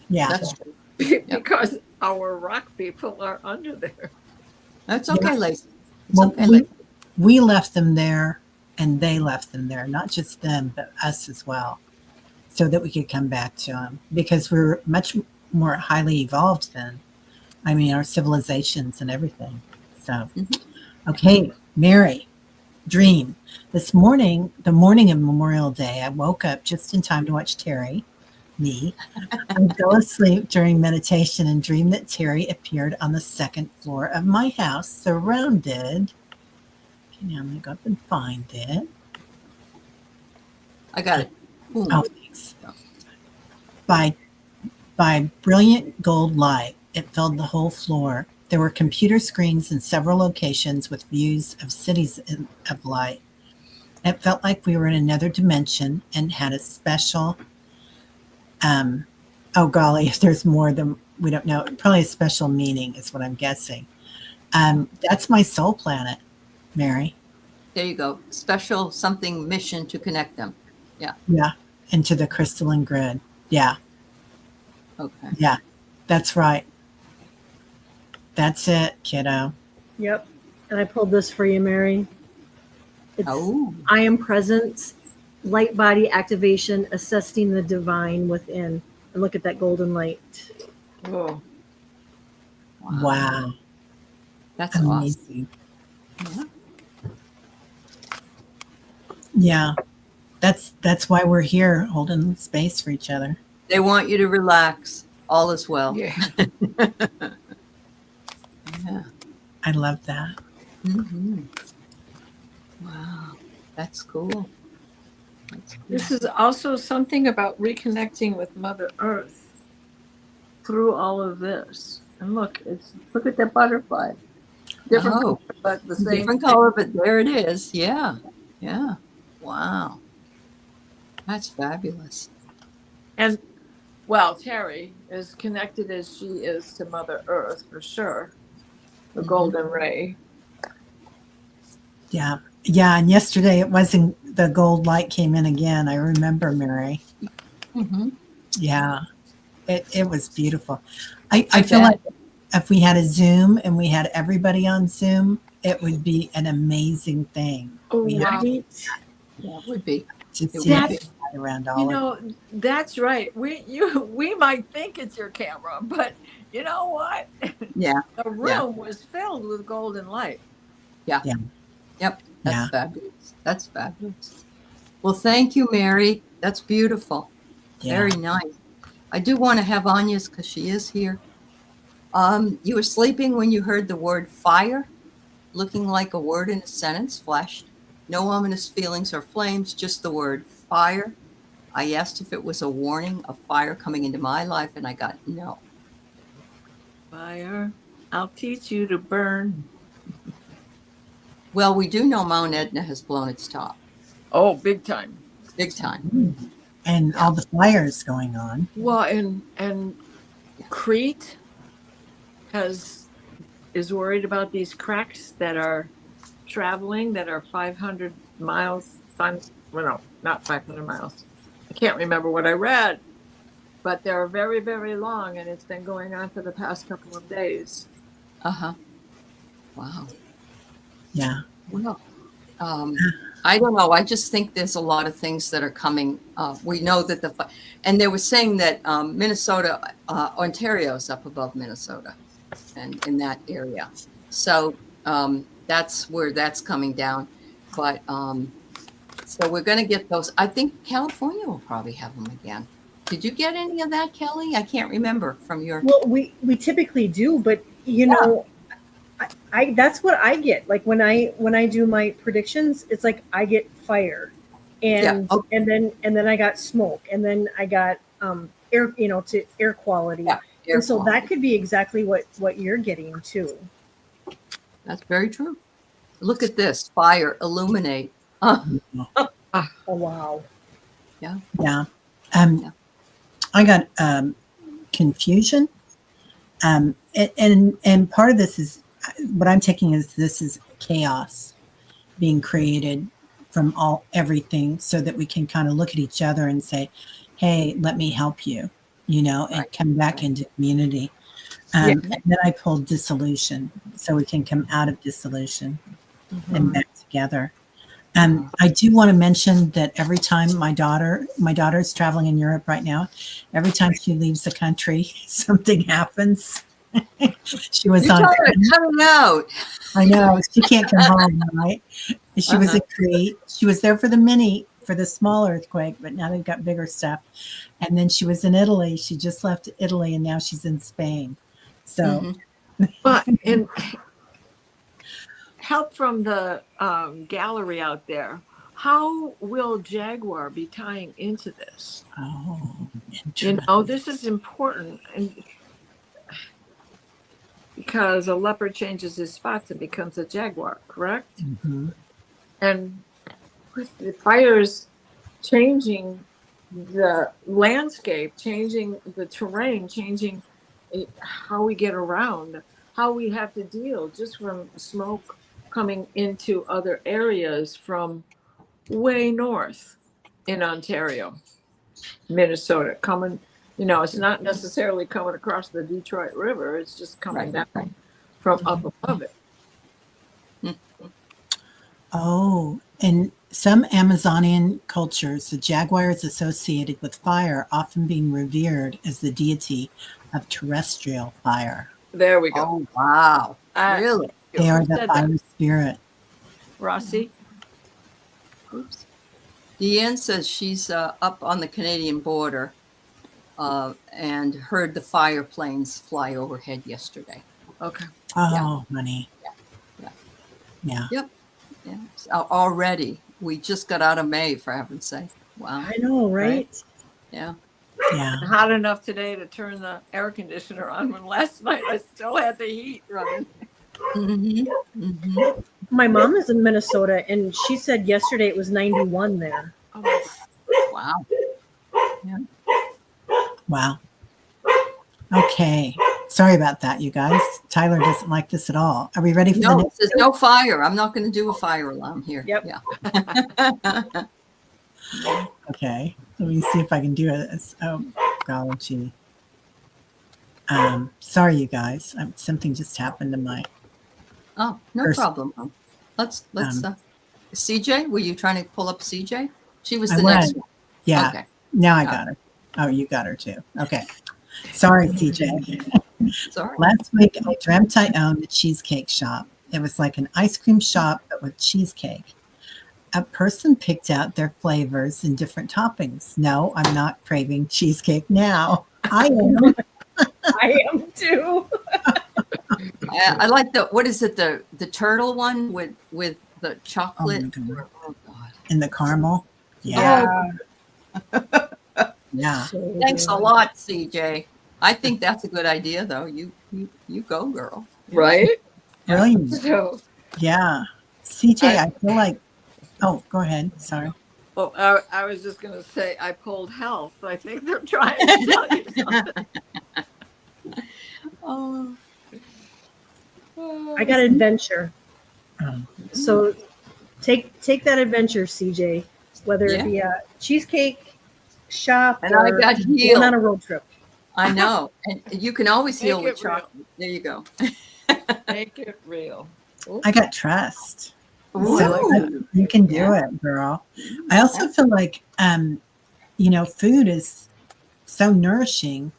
Yeah. That's true. Because our rock people are under there. That's Yeah. okay, Lacey. It's Well, okay, Lacey. we left them there and they left them there, not just them, but us as well, so that we could come back to them because we're much more highly evolved then. I mean, our civilizations and everything. So, Mhm. okay, Mary, dream. This morning, the morning of Memorial Day, I woke up just in time to watch Teri, me. I fell asleep during meditation and dreamed that Teri appeared on the second floor of my house, surrounded. Okay, now I'm going to go up and find it. I got it. Boom. Oh, thanks. By brilliant gold light, it filled the whole floor. There were computer screens in several locations with views of cities of light. It felt like we were in another dimension and had a special, oh golly, if there's more than we don't know, probably a special meaning is what I'm guessing. That's my soul planet, Mary. There you go. Special something mission to connect them. Yeah. Yeah. Into the crystalline grid. Yeah. Okay. Yeah. That's right. That's it, kiddo. Yep. And I pulled this for you, Mary. It's Oh. I am presence, light body activation, assessing the divine within. And look at that golden light. Oh, Wow. That's awesome. Amazing. Yeah. Yeah. That's why we're here holding space for each other. They want you to relax. All is well. yeah. Yeah. I love that. Mm-hmm. Wow. That's cool. That's cool. This is also something about reconnecting with Mother Earth through all of this. And look at that butterfly. Different Oh, color, but the same. different color, but there it is. Yeah. Yeah. Wow. That's fabulous. And well, Terry, as connected as she is to Mother Earth, for sure. The golden ray. Yeah. Yeah. And yesterday it wasn't the gold light came in again. I remember, Mary. Mm-hmm. Yeah. It was beautiful. I I feel bet. like if we had a Zoom and we had everybody on Zoom, it would be an amazing thing. Oh, We wow. Yeah, it would be. to It see would be. it around all You of know, that's right. We might think it's your camera, but you know what? Yeah. The room was filled with golden light. Yeah. Yeah. Yep. That's Yeah. fabulous. That's fabulous. Well, thank you, Mary. That's beautiful. Yeah. Very nice. I do want to have Anya's because she is here. You were sleeping when you heard the word fire, looking like a word in a sentence flashed. No ominous feelings or flames, just the word fire. I asked if it was a warning of fire coming into my life, and I got no. Fire, I'll teach you to burn. Well, we do know Mount Etna has blown its top. Oh, big time. Big time. And all the fires going on. Well, and Crete is worried about these cracks that are traveling that are 500 miles. Well, no, not 500 miles. I can't remember what I read, but they're very, very long, and it's been going on for the past couple of days. Uh-huh. Wow. Yeah. Well, I don't know. I just think there's a lot of things that are coming. We know that and they were saying that Minnesota, Ontario's up above Minnesota and in that area. So that's where that's coming down. But so we're going to get those. I think California will probably have them again. Did you get any of that, Kelly? I can't remember from your. Well, we typically do, but you know, I that's what I get. Like when I do my predictions, it's like I get fire, and and then I got smoke, and then I got air, to air quality. Yeah, and so that could be exactly what you're getting too. That's very true. Look at this fire illuminate. Oh wow. Yeah. Yeah. I got confusion. And part of this is what I'm taking is this is chaos being created from everything so that we can kind of look at each other and say, hey, let me help you, and come back into community. And then I pulled dissolution so we can come out of dissolution and back together. I do want to mention that every time my daughter's traveling in Europe right now, every time she leaves the country, something happens. She was on coming out. I know she can't come home, right? She was in Crete. She was there for the small earthquake, but now they've got bigger stuff. And then she was in Italy. She just left Italy, and now she's in Spain. So, but and help from the gallery out there. How will Jaguar be tying into this? Oh, interesting. This is important, and because a leopard changes his spots and becomes a jaguar, correct? Mm-hmm. And with the fires changing the landscape, changing the terrain, changing how we get around, how we have to deal just from smoke coming into other areas from way north in Ontario, Minnesota, coming, it's not necessarily coming across the Detroit River. It's just coming down from up above it. Oh, in some Amazonian cultures, the jaguar is associated with fire, often being revered as the deity of terrestrial fire. There we go. Oh, wow. Really? They are the fire spirit. Rossi? Oops. Deanne says she's up on the Canadian border and heard the fire planes fly overhead yesterday. Okay. Oh, honey. Yeah. Yep. Yeah. So already. We just got out of May, for heaven's sake. Wow. I know, right? Yeah. Yeah. Hot enough today to turn the air conditioner on when last night I still had the heat running. My mom is in Minnesota, and she said yesterday it was 91 there. Oh, wow. Yeah. Wow. Okay. Sorry about that, you guys. Tyler doesn't like this at all. Are we ready for the next? There's no fire. I'm not going to do a fire alarm here. Yep. Yeah. Okay. Let me see if I can do it. Oh, golly. Sorry, you guys. Something just happened to my. Oh, no problem. Let's. CJ, were you trying to pull up CJ? She was the next one. Yeah. Okay. Now I got her. Oh, you got her too. Okay. Sorry, CJ. Sorry. Last week, I dreamt I owned a cheesecake shop. It was like an ice cream shop, but with cheesecake. A person picked out their flavors and different toppings. No, I'm not craving cheesecake now. I am. I am too. I like what is it, the turtle one with the Oh chocolate? my God. Oh God. And the caramel. Yeah. Yeah. Yeah. So Thanks a good. lot, CJ. I think that's a good idea, though. You go, girl. Right? Yeah. Brilliant. So, Yeah. CJ, I, I feel like, oh, go ahead. Sorry. well, I was just going to say I pulled health. I think they're trying to tell you something. Oh. I got adventure. Um, So take that adventure, CJ. Whether it Yeah. be a cheesecake shop And I or got going healed. on a road trip. I know. And you can always heal Make with it real. chocolate. There you go. Make it real. I got trust. Ooh, I like So that. you can do Yeah. it, girl. I also feel like, food is so nourishing,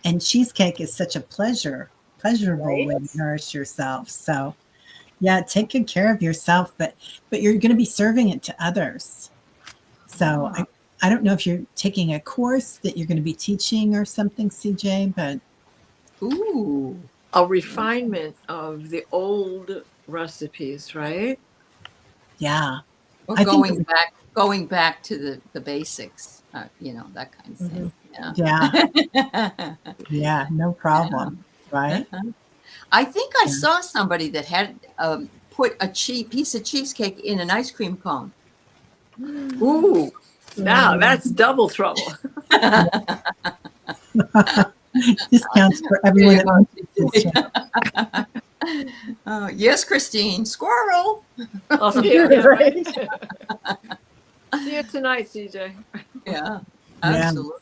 and cheesecake is such a pleasurable way Right? to nourish yourself. So, yeah, take good care of yourself, but you're going to be serving it to others. So I don't know if you're taking a course that you're going to be teaching or something, CJ, but Ooh. A refinement of the old recipes, right? yeah, Or I think going back to the basics, that kind of thing. yeah, Yeah. yeah, no problem, right? Uh-huh. I think I Yeah. saw somebody that had put a piece of cheesecake in an ice cream cone. Ooh, now that's double trouble. This counts for There everyone you that go. watches this channel. Yes, Christine, squirrel. I'll see you again, Right? See you tonight, CJ. Yeah, Yeah. absolutely.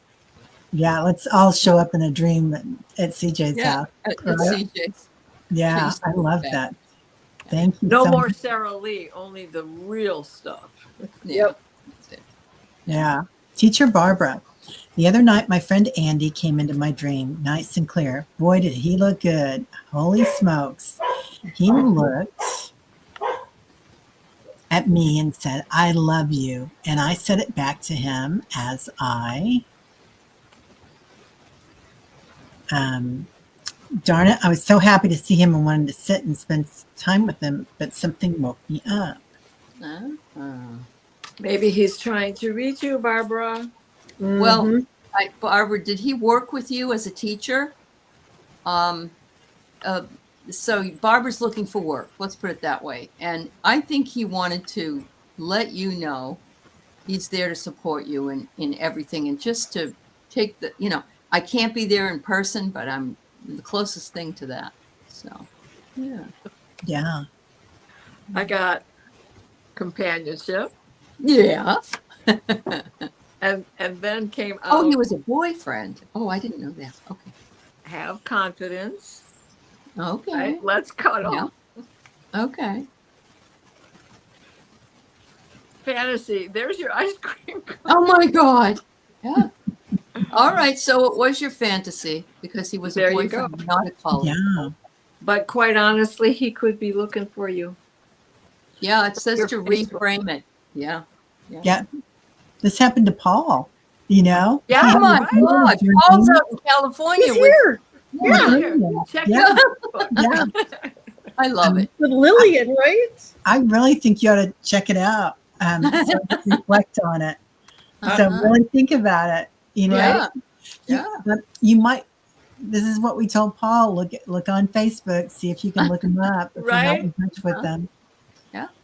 Yeah, let's all show up in a dream at CJ's Yeah, house. at Right? CJ's. Yeah, Please I do love that. that. Thank you No so more much. Sarah Lee, only the real stuff. Yeah. Yep. That's it. Yeah. Teacher Barbara. The other night, my friend Andy came into my dream, nice and clear. Boy, did he look good. Holy smokes. He looked at me and said, I love you. And I said it back to him as darn it, I was so happy to see him and wanted to sit and spend time with him, but something woke me up. Maybe he's trying to reach you, Barbara. Well, Mhm. Barbara, did he work with you as a teacher? Um, so Barbara's looking for work. Let's put it that way. And I think he wanted to let you know he's there to support you in everything, and just to take I can't be there in person, but I'm the closest thing to that. So, yeah. Yeah. I got companionship, Yeah. and then came Oh, he out was a boyfriend. Oh, I didn't know that. Okay. have confidence. Okay. Right? Let's cuddle. Yeah. Okay. Fantasy. There's your ice cream. Oh my God. Yeah. All right. So it was your fantasy because he was a There you go. boyfriend, not a colleague. Yeah. But quite honestly, he could be looking for you. Yeah. It says Your to Facebook. reframe it. Yeah. Yeah. This happened to Paul, you know? Yeah, Oh my right. God. Paul's out in California He's here Yeah. Yeah. Check Yeah. it Yeah. I love it. with Lillian, right? I really think you ought to check it out. So reflect on it. So Uh-huh. really think about it. You know, Yeah. you might. This is what we told Paul. Look on Facebook. See if you can look him up. If you're not Right. in touch with them.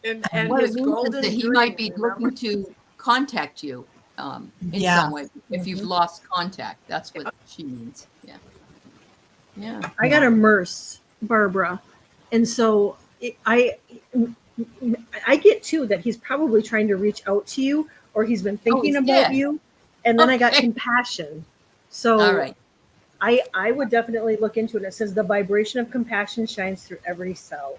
And What his it means is golden that he dream, might be remember? looking to contact you in Yeah. some way. If you've lost contact, that's what she means. Yeah. Yeah. I got immerse, Barbara, and so I get too that he's probably trying to reach out to you, or he's been thinking he's about dead. you, and then I got Okay. compassion. So All right. I would definitely look into it. It says the vibration of compassion shines through every cell.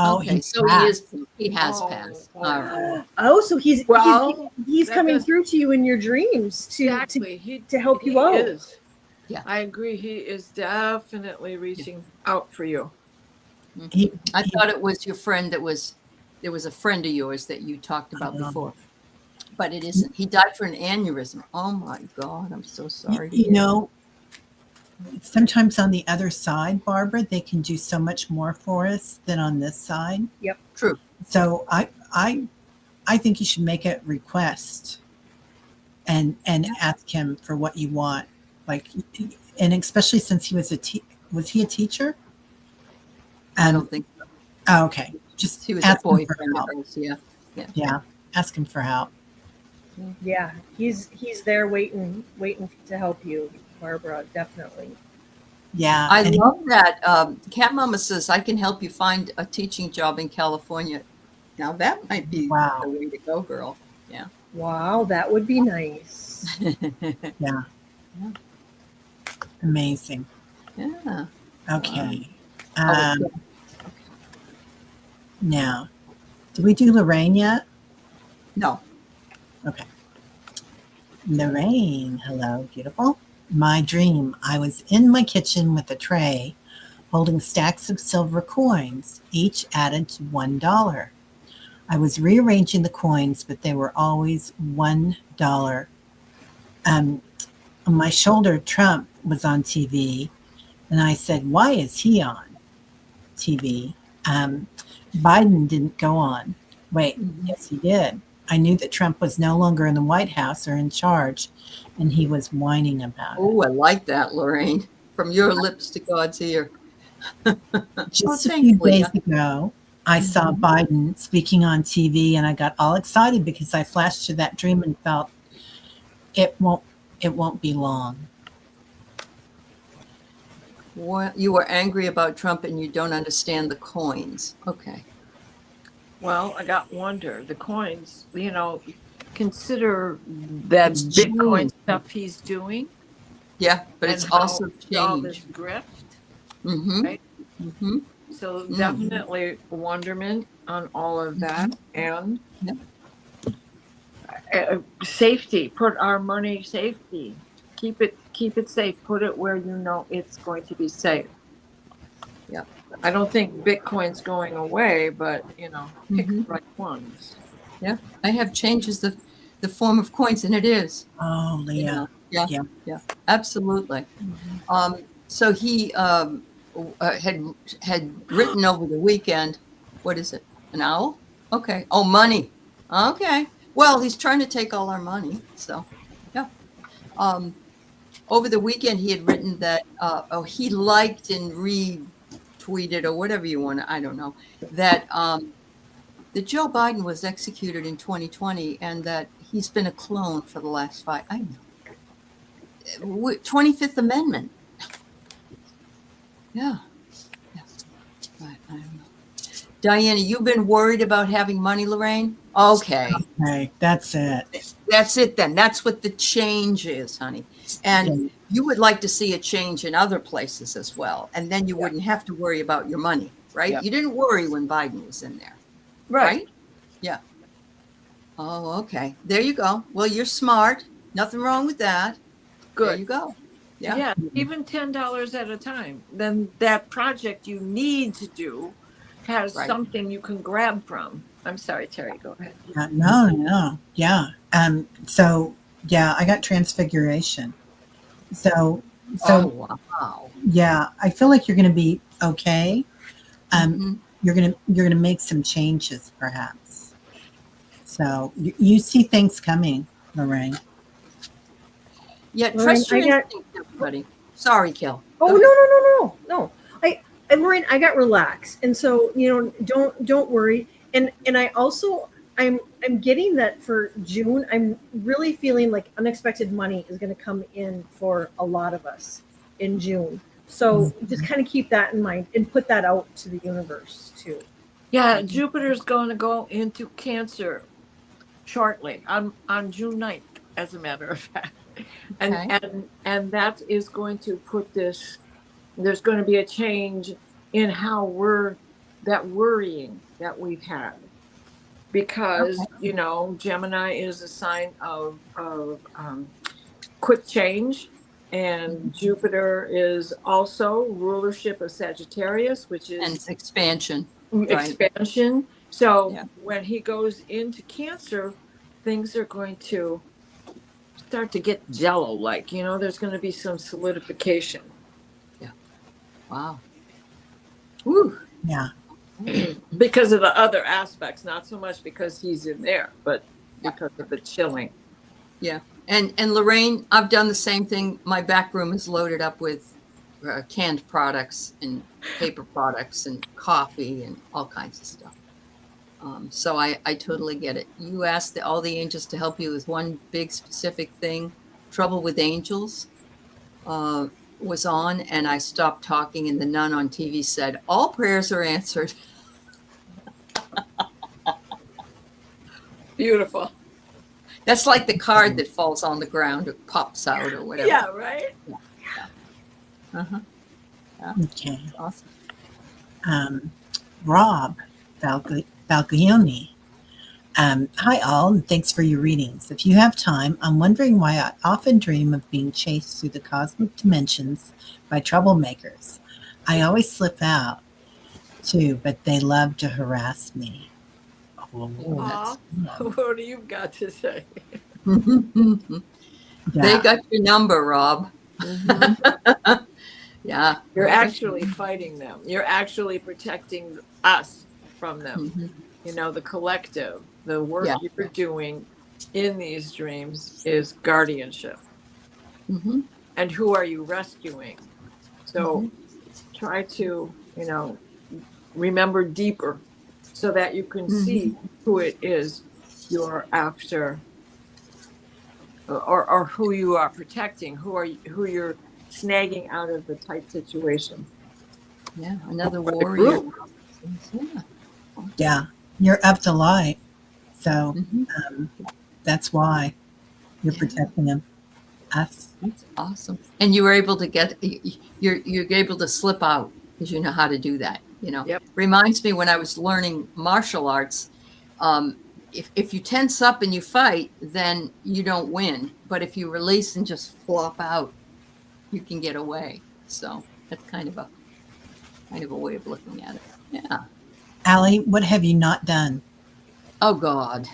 Oh, Okay. he's So passed. he has Oh, passed. oh. All right. Oh, so he's Well, that coming does- through to you in your dreams Exactly. to help you he out. Is. Yeah. I agree. He is definitely reaching out for you. He, I thought it was your friend there was a friend of yours that you talked about before, but it isn't. He died for an aneurysm. Oh my God. I'm so sorry. to you hear know, sometimes on the other side, Barbara, they can do so much more for us than on this side. True. So I think you should make a request and ask him for what you want. Like, and especially since he was was he a teacher? I don't think Oh, okay. Just he was a ask him for boyfriend help. of hers. Yeah. Yeah, ask him for help. Yeah, he's there waiting to help you, Barbara. Definitely. Yeah, I and love that. Cat Mama says, I can help you find a teaching job in California. Now that might be wow, the way to go, girl. Wow, that would be nice. yeah, Yeah. amazing. Yeah. Okay. Oh, Um, now, did we do Lorraine yet? no. Okay. Lorraine, hello, beautiful. My dream. I was in my kitchen with a tray holding stacks of silver coins, each added to $1. I was rearranging the coins, but they were always $1. On my shoulder, Trump was on TV, and I said, "Why is he on TV?" Biden didn't go on. Wait, yes, he did. I knew that Trump was no longer in the White House or in charge, and he was whining about it. Oh, I like that, Lorraine. From your lips to God's ear. Just a thanks, few Leah. days ago, I saw Biden speaking on TV, and I got all excited because I flashed to that dream and felt it won't be long. You were angry about Trump and you don't understand the coins. Okay. Well, I got wonder. The coins, consider that It's Bitcoin change. stuff he's doing. Yeah, but and it's how also all this change. grift. Mm-hmm. Right? Mm-hmm. So definitely wonderment on all of that, and safety. Put our money safety. Keep it safe. Put it where you know it's going to be safe. Yeah. I don't think Bitcoin's going away, but pick the right ones. Yeah. I have change as the form of coins, and it is. Oh, Leah. Yeah. Absolutely. So he had written over the weekend. What is it? An owl? Okay. Oh, money. Okay. Well, he's trying to take all our money. So, yeah. Over the weekend, he had written that. He liked and retweeted or whatever you want. I don't know that. That Joe Biden was executed in 2020 and that he's been a clone for the last 5. I know. 25th Amendment. Yeah. But I don't know. Diana, you've been worried about having money, Lorraine? Okay. Okay, that's it. That's it then. That's what the change is, honey. And you would like to see a change in other places as well. And then you wouldn't have to worry about your money, right? Yeah. You didn't worry when Biden was in there. Right? Yeah. Oh, okay. There you go. Well, you're smart. Nothing wrong with that. Good. There you go. Yeah. Even $10 at a time. Then that project you need to do has something you can grab from. I'm sorry, Teri, go ahead. No. Yeah. So yeah, I got transfiguration. So wow. Yeah, I feel like you're going to be okay. You're gonna make some changes, perhaps. So you see things coming, Lorraine. Yeah, Lorraine, trust your instinct, everybody. Sorry, Kel. Oh, no. And Lorraine, I got relaxed, and so don't worry. And I also I'm getting that for June. I'm really feeling like unexpected money is going to come in for a lot of us in June. So just kind of keep that in mind and put that out to the universe too. Yeah, Jupiter's going to go into Cancer shortly on June 9th, as a matter of fact. And that is going to put this, there's going to be a change in how that worrying that we've had. Because, Gemini is a sign of quick change. And Jupiter is also rulership of Sagittarius, which is... And it's expansion. Expansion. Right. So when he goes into Cancer, things are going to start to get jello-like. There's going to be some solidification. Wow. Woo. Yeah. Because of the other aspects, not so much because he's in there, but because of the chilling. Yeah. And Lorraine, I've done the same thing. My back room is loaded up with canned products and paper products and coffee and all kinds of stuff. So I totally get it. You asked all the angels to help you with one big specific thing. Trouble with Angels was on, and I stopped talking, and the nun on TV said, "All prayers are answered." Beautiful. That's like the card that falls on the ground or pops out or whatever. Yeah, right? Uh-huh. Okay. Awesome. Rob Balgioni. Hi, all, and thanks for your readings. If you have time, I'm wondering why I often dream of being chased through the cosmic dimensions by troublemakers. I always slip out, too, but they love to harass me. Oh, Aw, what do you got to say? They got your number, Rob. Yeah. You're actually fighting them. You're actually protecting us from them. Mhm. You know, the collective, the work Yeah. you're doing in these dreams is guardianship. Mhm. And who are you rescuing? So try to, you know, remember deeper so that you can see who it is you're after, or who you are protecting, who you're snagging out of the tight situation. Yeah. Another For the warrior. group. Yeah. Yeah, you're up to light. So Mhm. that's why you're Yeah. protecting them. Us. That's awesome. And you were able to you're able to slip out because you know how to do that. You know, Yep. reminds me when I was learning martial arts. If you tense up and you fight, then you don't win. But if you release and just flop out, you can get away. So that's kind of a way of looking at it. Yeah. Aley, what have you not done? Oh God.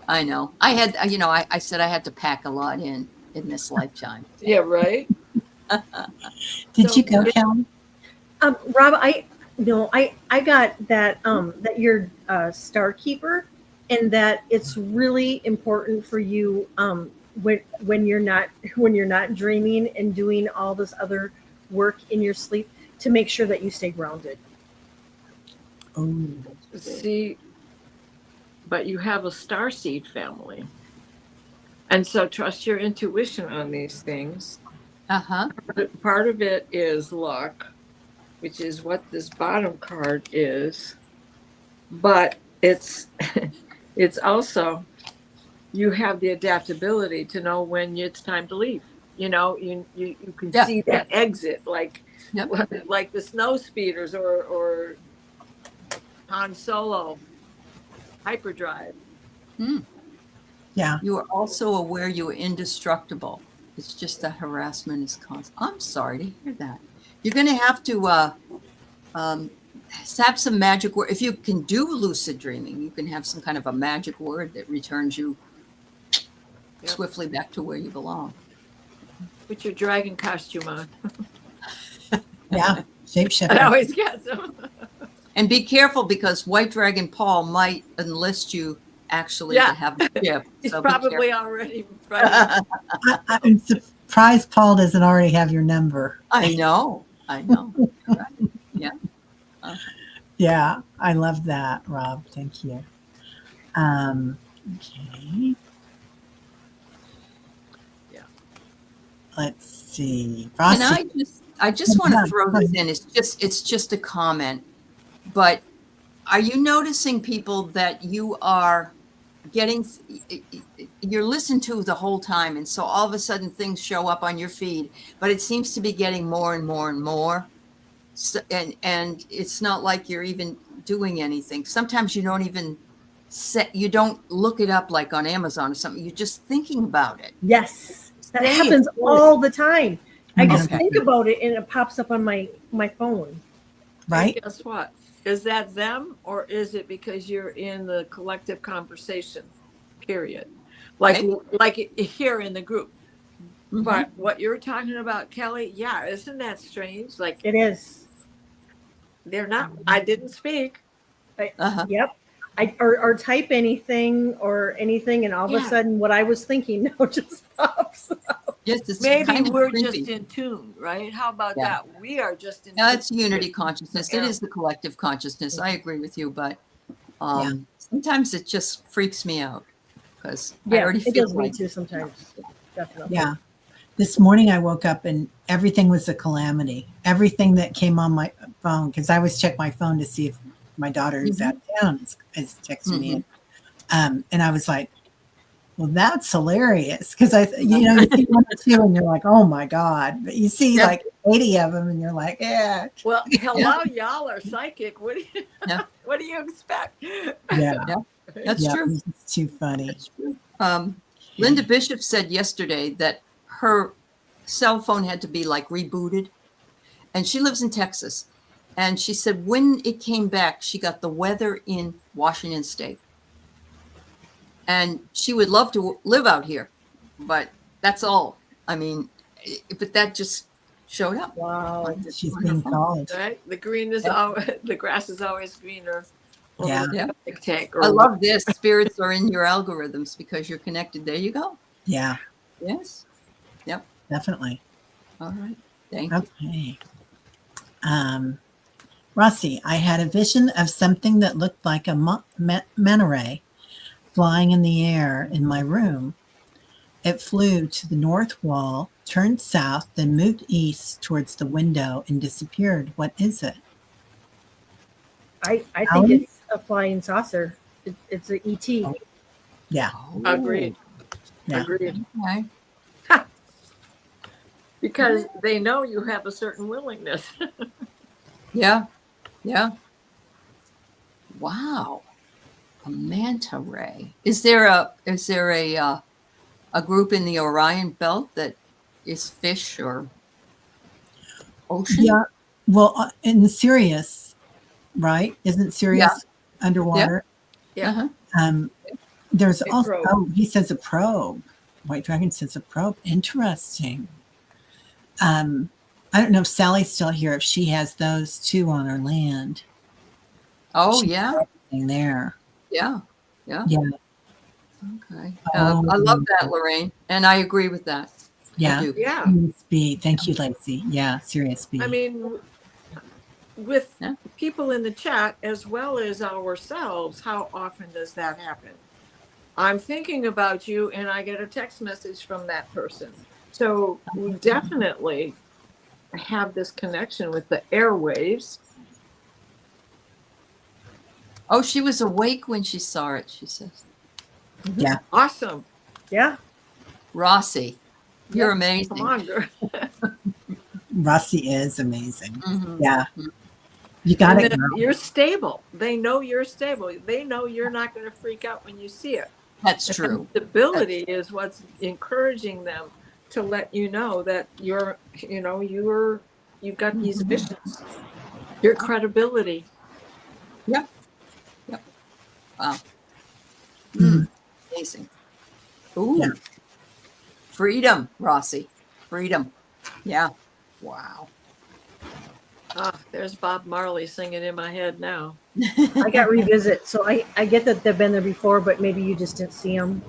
I know. I had, I said I had to pack a lot in this lifetime. Yeah, right? Did So you go, Kelly? Rob, I got that that you're a star keeper, and that it's really important for you when you're not dreaming and doing all this other work in your sleep to make sure that you stay grounded. Oh, See, but you have a starseed family. And so trust your intuition on these things. Uh-huh. Part of it is luck, which is what this bottom card is. But it's it's also, you have the adaptability to know when it's time to leave. You know, you can Yeah. see that exit, like Yep. like the snow speeders or Han Solo hyperdrive. yeah. You are also aware you are indestructible. It's just that harassment is constant. I'm sorry to hear that. You're going to have to have some magic word. If you can do lucid dreaming, you can have some kind of a magic word that returns you swiftly back to where you belong. Put your dragon costume on. Yeah. I Shapeshifter. always get them. And be careful because White Dragon Paul might enlist you actually to have a ship. He's So be probably already running. I'm surprised Paul doesn't already have your number. I know. Right. Yeah. Yeah, I love that, Rob. Thank you. Okay. Yeah. Let's see. And Frosty. I just want to throw this in. It's just a comment, but are you noticing, people, that you are getting, you're listened to the whole time, and so all of a sudden things show up on your feed, but it seems to be getting more and more and more. So, and it's not like you're even doing anything. Sometimes you don't even you don't look it up like on Amazon or something. You're just thinking about it. Yes, that Stay happens all the time. I just Okay. think about it and it pops up on my phone. Right? And guess what? Is that them, or is it because you're in the collective conversation? Period. Like here in the group. Mhm. But what you're talking about, Kelly, yeah, isn't that strange? Like It is. they're not. I didn't speak. Uh-huh. Yep. Or type anything or anything, and all of a Yeah. sudden, what I was thinking now just pops. Yes, it's Maybe kind of we're creepy. just in tune, right? How about Yeah. that? We are just in Yeah, tune. it's unity consciousness. It Yeah. is the collective consciousness. I agree with you, but Yeah. sometimes it just freaks me out because I Yeah, already it feel does me like too sometimes. Definitely. Yeah. This morning I woke up and everything was a calamity. Everything that came on my phone, because I always check my phone to see if my daughter who's out of town is texting me. And I was like, well, that's hilarious. Because you see one or two and you're like, oh my God. But you see Yeah. like 80 of them and you're like, yeah. Well, hello, y'all are psychic. What do you Yeah. what do you expect? Yeah. Yeah. That's Yeah. true. It's too funny. That's true. Linda Bishop said yesterday that her cell phone had to be like rebooted, and she lives in Texas. And she said when it came back, she got the weather in Washington State. And she would love to live out here, but that's all. I mean, but that just showed up. Wow. She's On her being phone. called. Right? The green is Yeah. always the grass is always greener. over Yeah. the Yeah. septic tank I or love this. Spirits are in your algorithms because you're connected. There you go. Yeah. Yes. Definitely. All right. Thank you. Okay. Rossi, I had a vision of something that looked like a manta ray flying in the air in my room. It flew to the north wall, turned south, then moved east towards the window and disappeared. What is it? I think Aley? it's a flying saucer. It's an ET. Yeah. agreed. Yeah. Agreed. Okay. Because they know you have a certain willingness. Yeah. Yeah. Wow. A manta ray. Is there a group in the Orion belt that is fish or ocean? Yeah. Well, in Sirius, right? Isn't Sirius underwater? Yeah. Uh-huh. There's A also, probe. oh, he says a probe. White Dragon says a probe. Interesting. I don't know if Sally's still here, if she has those too on her land. Oh, She's yeah. everything there. Yeah. Yeah. Yeah. Okay. Oh. I love that, Lorraine. And I agree with that. Yeah. I do. Yeah. Sirius B. Thank you, Lacey. Yeah, Sirius B. I mean, with Yeah. people in the chat as well as ourselves, how often does that happen? I'm thinking about you and I get a text message from that person. So we definitely have this connection with the airwaves. Oh, she was awake when she saw it, she says. Yeah. Awesome. Yeah. Rossi, you're Come amazing. on, girl. Rossi is amazing. Mhm. Yeah. You got And it, then girl. you're stable. They know you're stable. They know you're not going to freak out when you see it. That's And true. stability is what's encouraging them to let you know that you've got these visions. Your credibility. Yep. Wow. Mhm. Amazing. Ooh. Yeah. Freedom, Rossi. Freedom. Yeah. Wow. Ah, there's Bob Marley singing in my head now. I got revisit. So I get that they've been there before, but maybe you just didn't see them.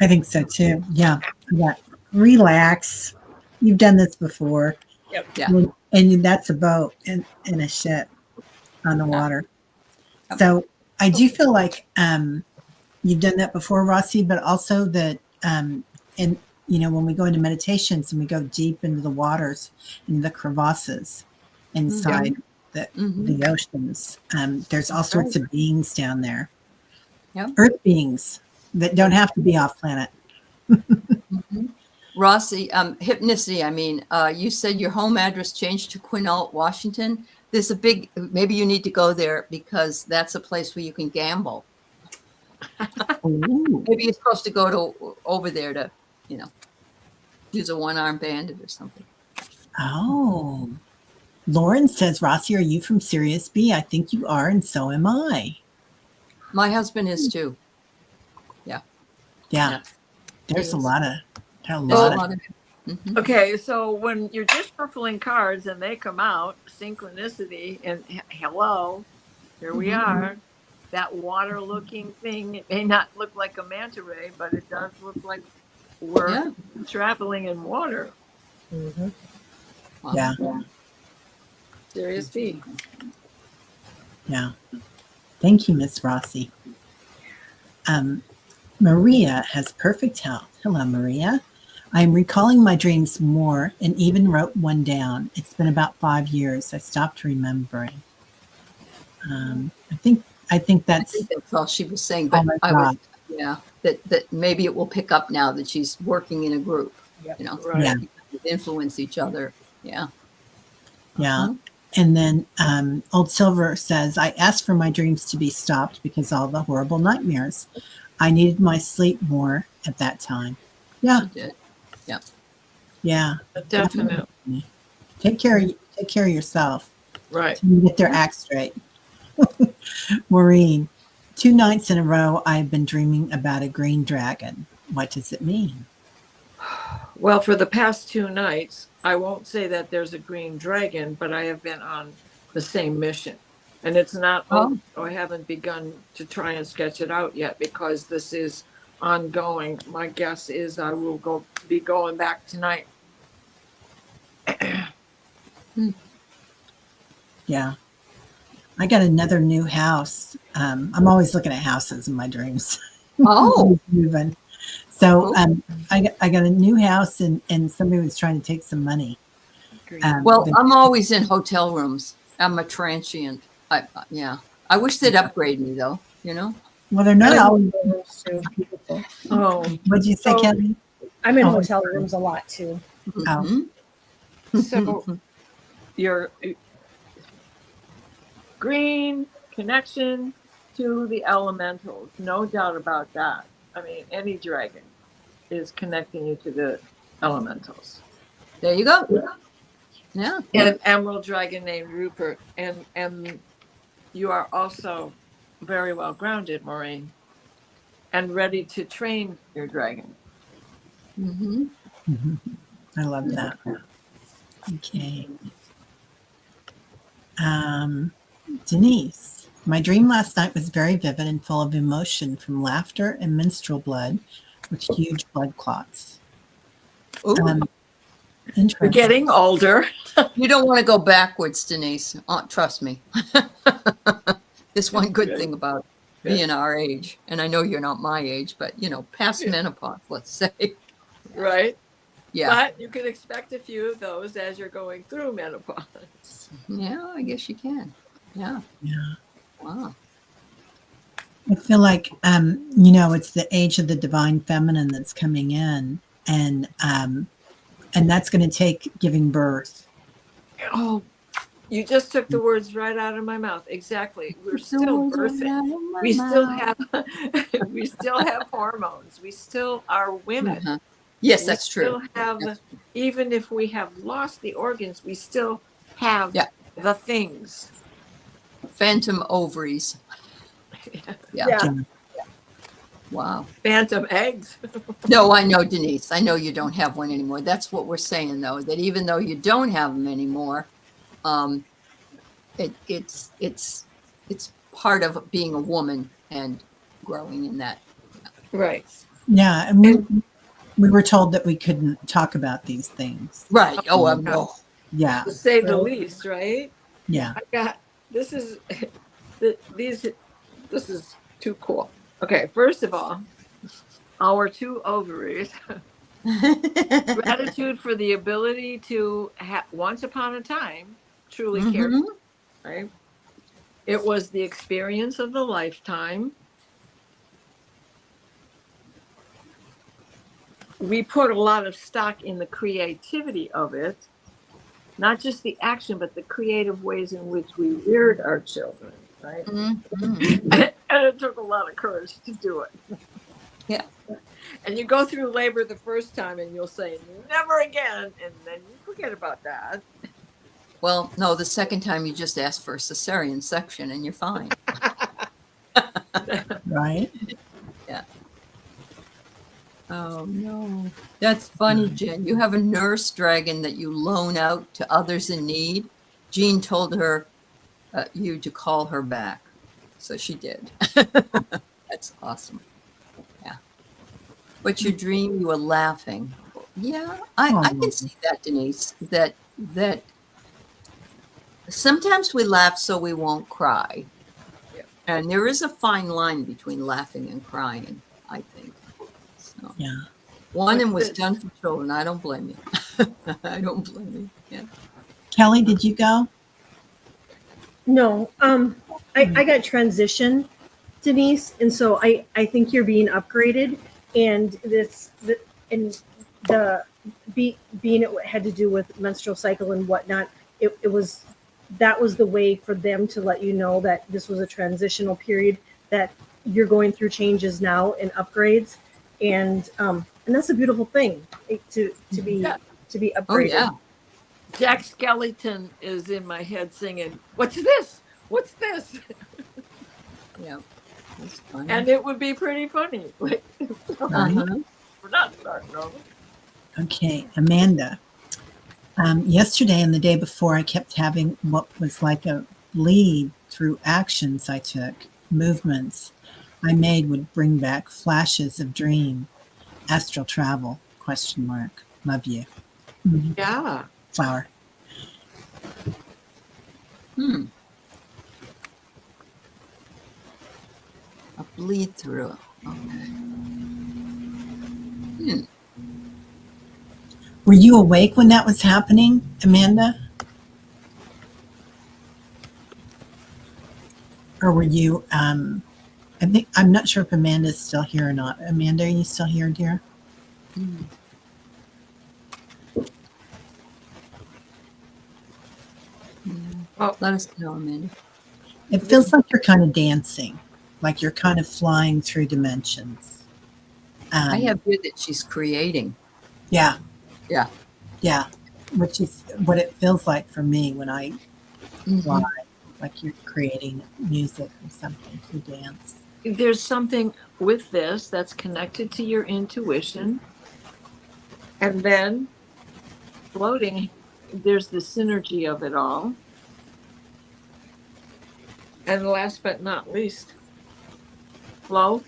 I think so too. Yeah. Yeah. Relax. You've done this before. Yep. Yeah. And that's a boat in a ship on the water. Yep. So I do feel like you've done that before, Rossi, but also that when we go into meditations and we go deep into the waters, into the crevasses inside the oceans, there's all sorts of beings down there. Yep. Earth beings that don't have to be off planet. Rossi, hypnicity. I mean, you said your home address changed to Quinault, Washington. There's maybe you need to go there because that's a place where you can gamble. Ooh. Maybe you're supposed to go over there to, use a one-armed bandit or something. Oh. Lauren says, Rossi, are you from Sirius B? I think you are, and so am I. My husband is too. Yeah. There's a Yes. lot of, Mhm. Okay, so when you're just shuffling cards and they come out, synchronicity, and hello, here we Mhm. are. That water looking thing, it may not look like a manta ray, but it does look like we're Yeah. traveling in water. Mhm. Wow. yeah, Serious B. yeah. Thank you, Miss Rossi. Maria has perfect health. Hello, Maria. I'm recalling my dreams more and even wrote one down. It's been about 5 years. I stopped remembering. I think I that's, think that's all she was saying, oh but my I would, God. yeah, that maybe it will pick up now that she's working in a group, Yep. you know, Right. Yeah, influence each other. Yeah. yeah. Uh-huh. And then Old Silver says, I asked for my dreams to be stopped because all the horrible nightmares. I needed my sleep more at that time. Yeah, She did. Yeah. yeah. Definitely. Take care of yourself Right. till you get their Yeah. act straight. Maureen, 2 nights in a row, I've been dreaming about a green dragon. What does it mean? Well, for the past 2 nights, I won't say that there's a green dragon, but I have been on the same mission. And it's not over. Oh, So I haven't begun to try and sketch it out yet because this is ongoing. My guess is I will be going back tonight. Yeah. I got another new house. I'm always looking at houses in my dreams. oh, Moving. So cool. I got a new house and somebody was trying to take some money. Green. Well, But- I'm always in hotel rooms. I'm a transient. Yeah. I wish they'd upgrade me though, you know? well, they're not I'm in always hotel rooms too. beautiful. Oh, What'd you say, So- Kelly? I'm in Oh, hotel rooms a lot too. Mhm. so your green connection to the elementals, no doubt about that. I mean, any dragon is connecting you to the elementals. There you go. Yeah. An emerald dragon named Rupert, and you are also very well grounded, Maureen, and ready to train your dragon. Hmm. Mhm. I love that. Okay. Denise, my dream last night was very vivid and full of emotion from laughter and menstrual blood with huge blood clots. Ooh, You're Interesting. getting older. you don't want to go backwards, Denise. Trust me. This one good thing about being our age, and I know you're not my age, but you know, past Yeah. menopause, let's say. Right? Yeah. But you can expect a few of those as you're going through menopause. Yeah, I guess you can. Yeah. Yeah. Wow. I feel like, it's the age of the divine feminine that's coming in, and that's going to take giving birth. Oh, you just took the words right out of my mouth. Exactly. We're still birthing. We still have we still have hormones. We still are women. Uh-huh. Yes, We that's true. still have, That's even if we have lost the organs, we still have Yeah. the things. Phantom ovaries. Yeah. Yeah. Wow. Phantom eggs. No, I know, Denise. I know you don't have one anymore. That's what we're saying, though, that even though you don't have them anymore, it's part of being a woman and growing in that. Right. Yeah, and we were told that we couldn't talk about these things. Right. Oh, no. Yeah, To say the least, right? yeah. I got this is these this is too cool. Okay, first of all, our two ovaries. Gratitude for the ability to once upon a time truly care, Mhm. right? It was the experience of the lifetime. We put a lot of stock in the creativity of it, not just the action, but the creative ways in which we reared our children, right? Mhm. And it took a lot of courage to do it. Yeah. And you go through labor the first time and you'll say, never again. And then you forget about that. Well, no, the second time you just ask for a cesarean section and you're fine. Right. Oh no. That's funny, Jen. You have a nurse dragon that you loan out to others in need. Jean told her you to call her back. So she did. That's awesome. Yeah. But your dream, you were laughing. Yeah, I can see that, Denise, that sometimes we laugh so we won't cry. Yeah. And there is a fine line between laughing and crying, I think. So Yeah. one and was What's done for children. I don't blame you. I don't blame you. Yeah. Kelly, did you go? No, I got transition, Denise, and so I think you're being upgraded, and and the being it had to do with menstrual cycle and whatnot. It was that was the way for them to let you know that this was a transitional period, that you're going through changes now and upgrades, and that's a beautiful thing, to be Yeah. upgraded. Oh yeah. Jack Skellington is in my head singing, "What's this? What's this?" Yeah. That's funny. And it would be pretty funny. Like, Uh-huh. we're not starting over. Okay, Amanda. Yesterday and the day before, I kept having what was like a lead through actions I took, movements I made would bring back flashes of dream, astral travel, question mark. Love you. Yeah. Flower. Hmm. A bleed through. Okay. Hmm. Were you awake when that was happening, Amanda? Or were you, I think, I'm not sure if Amanda's still here or not. Amanda, are you still here, dear? Hmm. Yeah. Oh, Let us know, Amanda. It feels like you're kind of dancing, like you're kind of flying through dimensions. I have here that she's creating. Yeah, Yeah. yeah, which is what it feels like for me when I fly, Mhm. like you're creating music or something through dance. there's something with this that's connected to your intuition. And then floating, there's the synergy of it all. And last but not least, flow.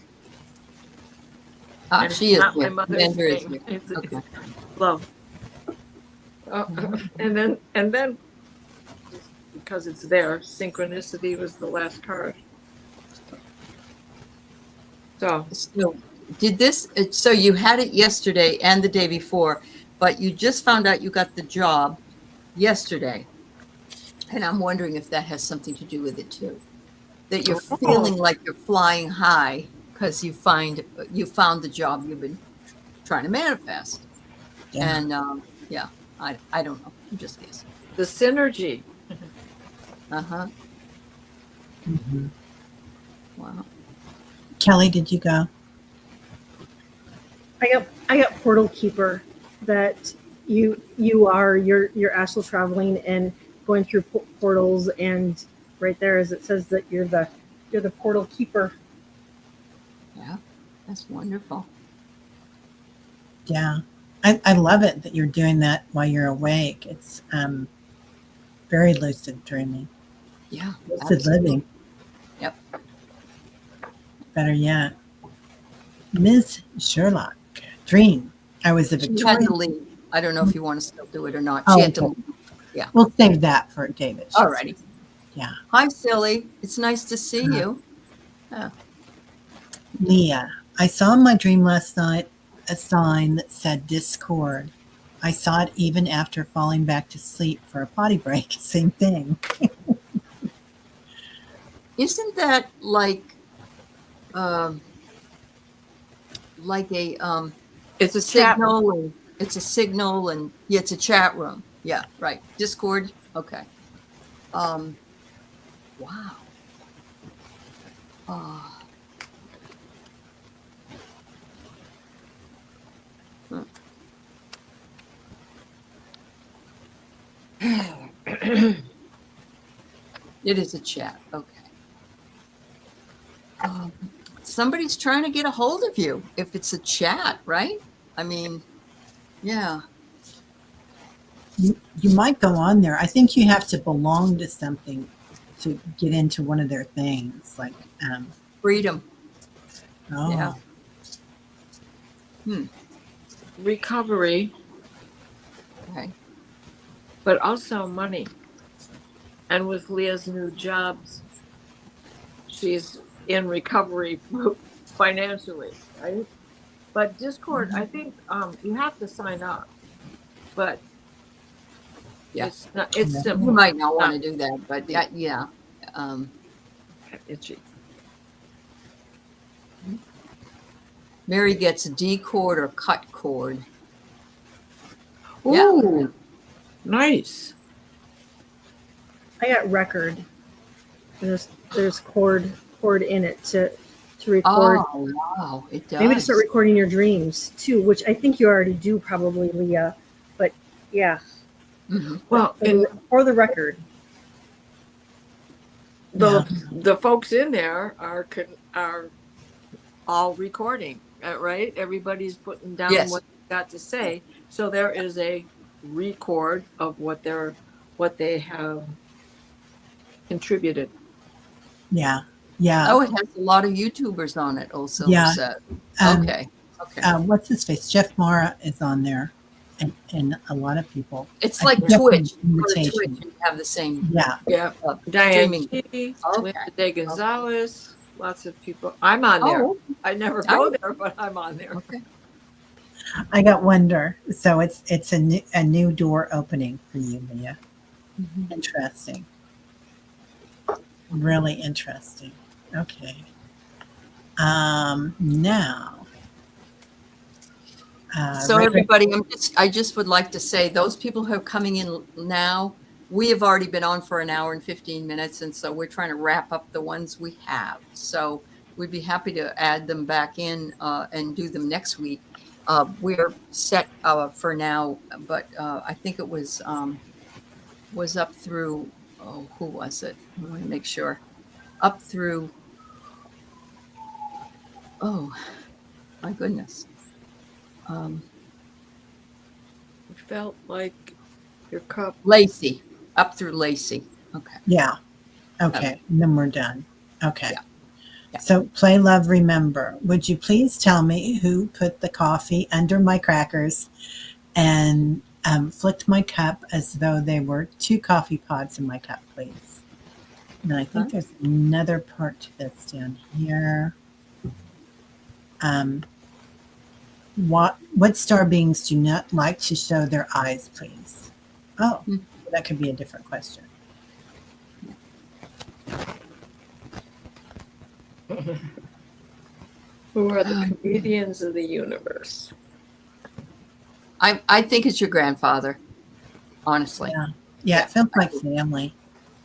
And it's She is not my here. mother's Amanda is name. here. It's Okay. flow. Mhm. And then just because it's there, synchronicity was the last card. So So did this, so you had it yesterday and the day before, but you just found out you got the job yesterday. And I'm wondering if that has something to do with it too. That you're feeling like you're flying high because you found the job you've been trying to manifest. Yeah. And yeah, I don't know. I'm just guessing. the synergy. Uh-huh. Mhm. Wow. Kelly, did you go? I got portal keeper, that you're astral traveling and going through portals, and right there, as it says, that you're the portal keeper. Yeah. That's wonderful. Yeah. I love it that you're doing that while you're awake. It's very lucid dreaming, Yeah. lucid Absolutely. living, Yep. better yet. Ms. Sherlock, dream. I was a She had Victorian. to leave. I don't know if you want to still do it or not. She Oh, had to okay. leave. Yeah. We'll save that for David. All righty. Yeah. Hi, Silly. It's nice to see you. Yeah. Leah, I saw in my dream last night a sign that said Discord. I saw it even after falling back to sleep for a potty break. Same thing. Isn't that um, like a It's a chat room. signal, and it's a signal, and yeah, it's a chat room. Yeah, right. Discord. Okay. Um, wow. Oh, huh. It is a chat. Okay. somebody's trying to get a hold of you. If it's a chat, right? I mean, yeah. You might go on there. I think you have to belong to something to get into one of their things. Like, Freedom. oh, Yeah. Recovery, Okay. but also money. And with Leah's new jobs, she's in recovery financially, right? But Discord, I think you have to sign up, but Yeah. it's Yeah. You simple. might not want to do that, but yeah. Itchy. Mary gets D cord or cut cord. Ooh, nice. I got record. There's cord in it to record. Oh, wow. It does. Maybe to start recording your dreams too, which I think you already do probably, Leah. But yeah, Mhm. Well, and for the record. the folks in there are all recording, right? Everybody's putting down Yes. what they got to say, so there is a record of what they have contributed. yeah, yeah. Oh, it has a lot of YouTubers on it, also. Yeah. Said. Um, Okay. What's his face? Jeff Mara is on there, and a lot of people. It's I like think that's Twitch. an Go to invitation. Twitch and have the same Yeah, Yeah, Diane streaming. G, Okay. Linda De Gonzalez, lots of people. I'm on there. Oh, I never go Oh. there, but I'm on there. okay. I got Wonder. So it's a new door opening for you, Leah. Mhm. Interesting. Really interesting. Okay. Now. So Ray- everybody, I just would like to say those people who are coming in now, we have already been on for an hour and 15 minutes. And so we're trying to wrap up the ones we have. So we'd be happy to add them back in and do them next week. We're set for now, but I think it was up through, oh, who was it? I want to make sure. Up through, oh, my goodness. It felt like your cup. Lacey, up through Lacey. Okay. Yeah. Okay. And then we're done. Okay. Yeah. Yeah. So play, love, remember. Would you please tell me who put the coffee under my crackers and flicked my cup as though they were 2 coffee pods in my cup, please? And I think there's another part to this down here. What star beings do not like to show their eyes, please? Oh, that could be a different question. Who are the comedians of the universe? I think it's your grandfather, honestly. Yeah, it feels like family.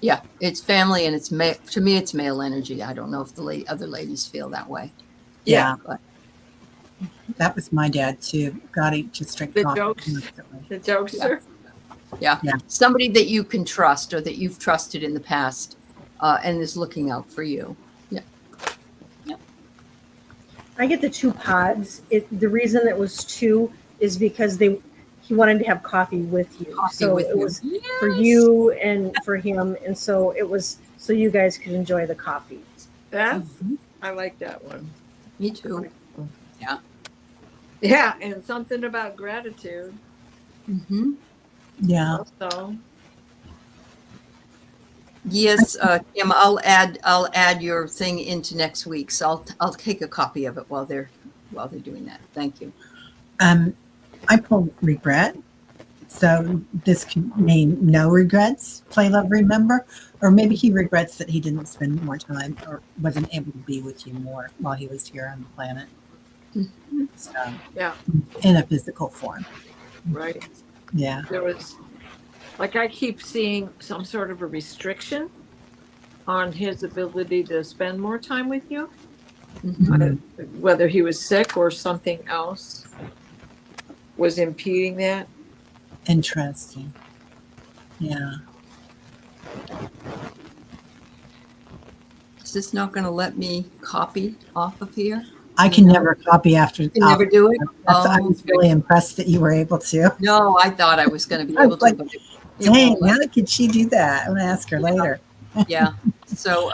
Yeah, it's family, and it's to me, it's male energy. I don't know if the other ladies feel that way. Yeah. But That was my dad too. God, he just drink The coffee jokes. constantly. The jokester? yeah, Yeah. somebody that you can trust or that you've trusted in the past and is looking out for you. I get the 2 pods. The reason it was 2 is because he wanted to have coffee with you. Coffee So with it you. was for you and for him, and so it was so you guys could enjoy the coffee. I like that one. Me too. Yeah, and something about gratitude Mm-hmm. Yeah. also. Yes, Kim, I'll add your thing into next week. So I'll take a copy of it while they're doing that. Thank you. I pull regret. So this can mean no regrets, play, love, remember. Or maybe he regrets that he didn't spend more time or wasn't able to be with you more while he was here on the planet. So, Yeah, in a physical form. right. Yeah. There was, like, I keep seeing some sort of a restriction on his ability to spend more time with you, Mhm. whether he was sick or something else was impeding that. Interesting. Yeah. Is this not going to let me copy off of here? I can never copy after. You can never do it? I was really impressed that you were able to. No, I thought I was going to be I was able to, like, but it Dang, won't let how could she do that? I'm gonna ask her later. Yeah. So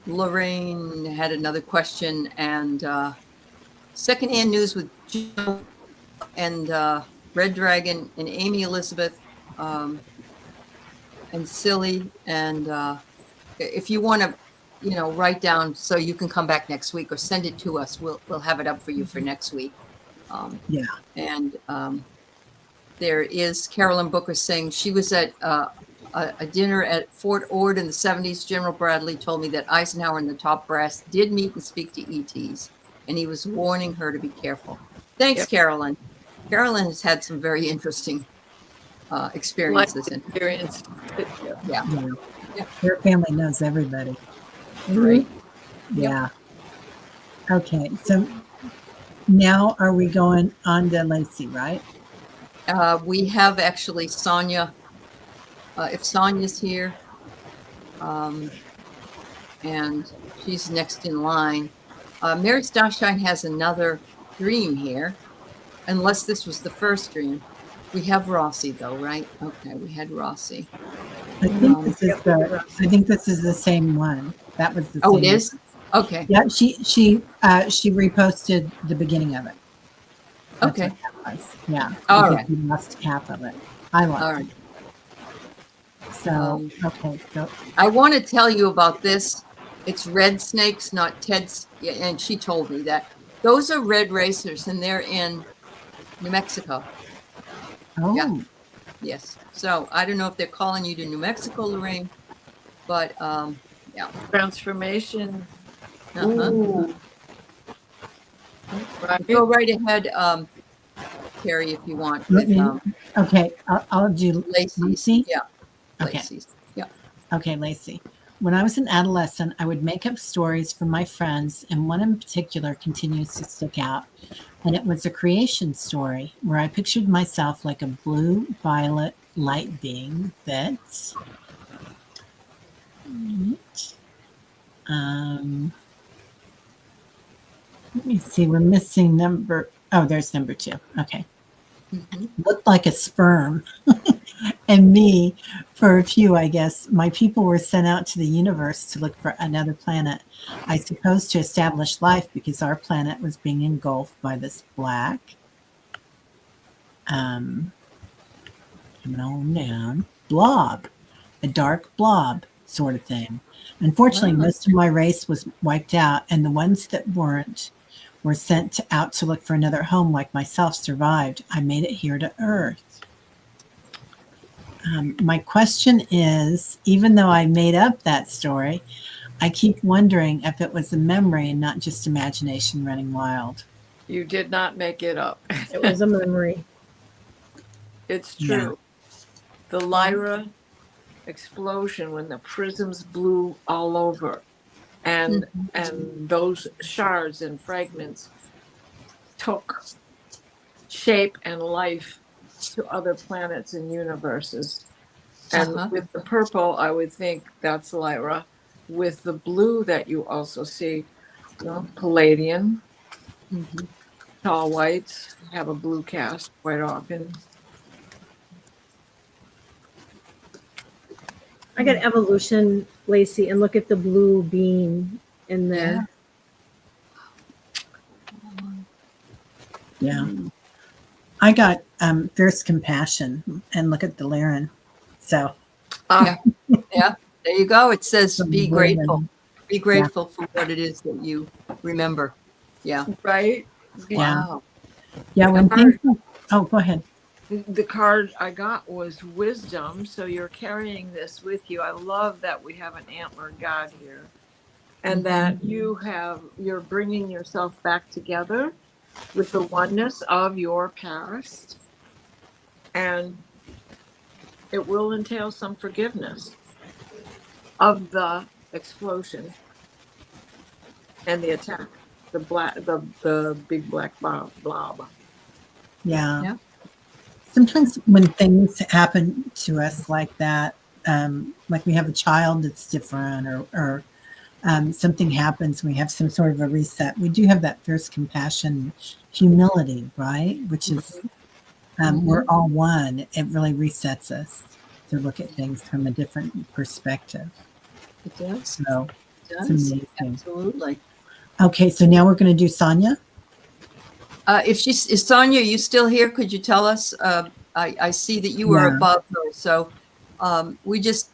Lorraine had another question, and secondhand news with Joe and Red Dragon and Amy Elizabeth and Silly. And if you want to, write down so you can come back next week or send it to us, we'll have it up for you for next week. Yeah. And there is Carolyn Booker saying she was at a dinner at Fort Ord in the 70s. General Bradley told me that Eisenhower and the top brass did meet and speak to ETs, and he was warning her to be careful. Thanks, Yep. Carolyn. Carolyn has had some very interesting experiences. Life experience. Yeah. Yeah. Her family knows everybody. Right. Yeah. Okay. So now are we going on to Lacey, right? We have actually Sonia. If Sonia's here, and she's next in line. Mary Starshine has another dream here, unless this was the first dream. We have Rossi though, right? Okay, we had Rossi. I think this is the same one. That was the Oh, same it is? one. Okay. Yeah, she reposted the beginning of it. That's Okay. what that was. Yeah. All because right. we lost half of it. I lost All right. it. So okay. So I want to tell you about this. It's red snakes, not Ted's. And she told me that those are red racers, and they're in New Mexico. Yeah. Yes. So I don't know if they're calling you to New Mexico, Lorraine, but yeah. Transformation. Uh-huh. Ooh. Right. Go right ahead, Teri, if you want. Let With, me- okay, I'll do Lacey's. Lacey. Yeah. Okay. Lacey's. Yeah. Okay, Lacey. When I was an adolescent, I would make up stories for my friends, and one in particular continues to stick out. And it was a creation story where I pictured myself like a blue-violet light being that let me see, we're missing number. Oh, there's number 2. Okay. Mhm. Looked like a sperm. And me, for a few, I guess, my people were sent out to the universe to look for another planet. I suppose to establish life because our planet was being engulfed by this black, coming on down, blob, a dark blob sort of thing. Unfortunately, Wow. most of my race was wiped out, and the ones that weren't were sent out to look for another home like myself survived. I made it here to Earth. My question is, even though I made up that story, I keep wondering if it was a memory and not just imagination running wild. You did not make it up. It was a memory. It's Yeah. true. The Lyra explosion when the prisms blew all over and those shards and fragments took shape and life to other planets and universes. And with the purple, I would think that's Lyra. With the blue that you also see, Palladian, tall whites have a blue cast quite often. I got evolution, Lacey, and look at the blue bean in there. Yeah. I got fierce compassion and look at the Lyran. So Yeah. There you go. It says Some be women. grateful. Be grateful for what it is that you remember. Yeah. Right? Wow. yeah, when things go ahead. The card I got was wisdom, so you're carrying this with you. I love that we have an antler god here, and that you're bringing yourself back together with the oneness of your past, and it will entail some forgiveness of the explosion and the attack, the big black blob. Yeah. Yeah. Sometimes when things happen to us like that, like we have a child that's different, or something happens, we have some sort of a reset. We do have that fierce compassion, humility, right? Which is, we're all one. It really resets us to look at things from a different perspective. It does. So It it's does. amazing. Absolutely. Okay, so now we're going to do Sonia. Is Sonia, you still here? Could you tell us? I see that you were Yeah. above her, so we just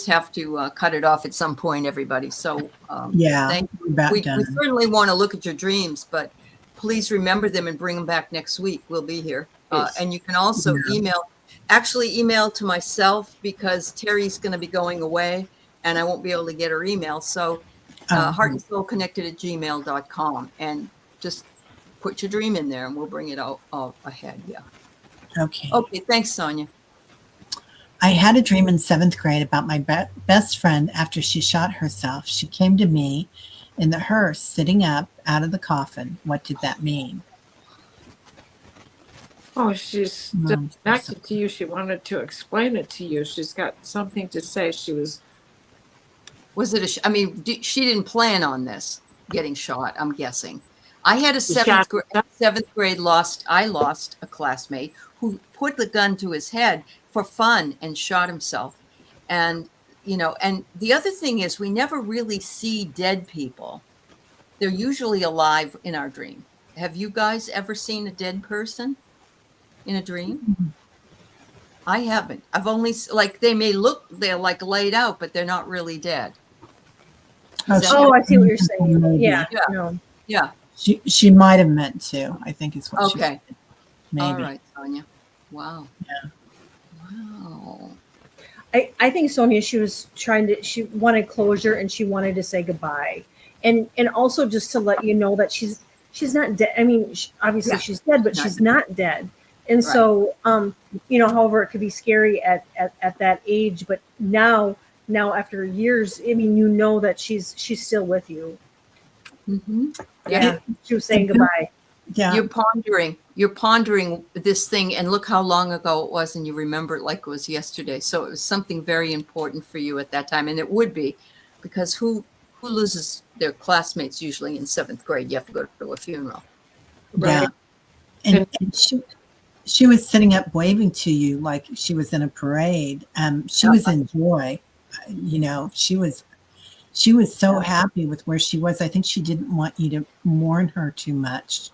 have to cut it off at some point, everybody. So Yeah, thank we're about we done. certainly want to look at your dreams, but please remember them and bring them back next week. We'll be here. And you can also email to myself, because Teri's going to be going away and I won't be able to get her email. So heartandsoulconnected@gmail.com, and just put your dream in there and we'll bring it out ahead. Yeah. Okay. Okay. Thanks, Sonia. I had a dream in 7th grade about my best friend after she shot herself. She came to me in the hearse, sitting up out of the coffin. What did that mean? Oh, she's still connected to you. She wanted to explain it to you. She's got something to say. Was it she didn't plan on this getting shot, I'm guessing. I had a seventh grade I lost a classmate who put the gun to his head for fun and shot himself. And, and the other thing is, we never really see dead people. They're usually alive in our dream. Have you guys ever seen a dead person in a dream? I haven't. I've only, they're like laid out, but they're not really dead. I see what you're saying. Yeah. No. Yeah. She might have meant to, I think is what she said. Maybe. All right, Sonia. Wow. Yeah. Wow. I think Sonia, she wanted closure and she wanted to say goodbye. And also just to let you know that she's not dead. I mean, obviously she's dead, but she's not dead. And so, however, it could be scary at that age, but now after years, I mean, that she's still with you. Mm-hmm. Yeah. She was saying goodbye. Yeah. You're pondering this thing, and look how long ago it was, and you remember it like it was yesterday. So it was something very important for you at that time. And it would be, because who loses their classmates usually in 7th grade? You have to go to a funeral. Right? Yeah. And she was sitting up waving to you like she was in a parade. She was in joy. She was so happy with where she was. I think she didn't want you to mourn her too much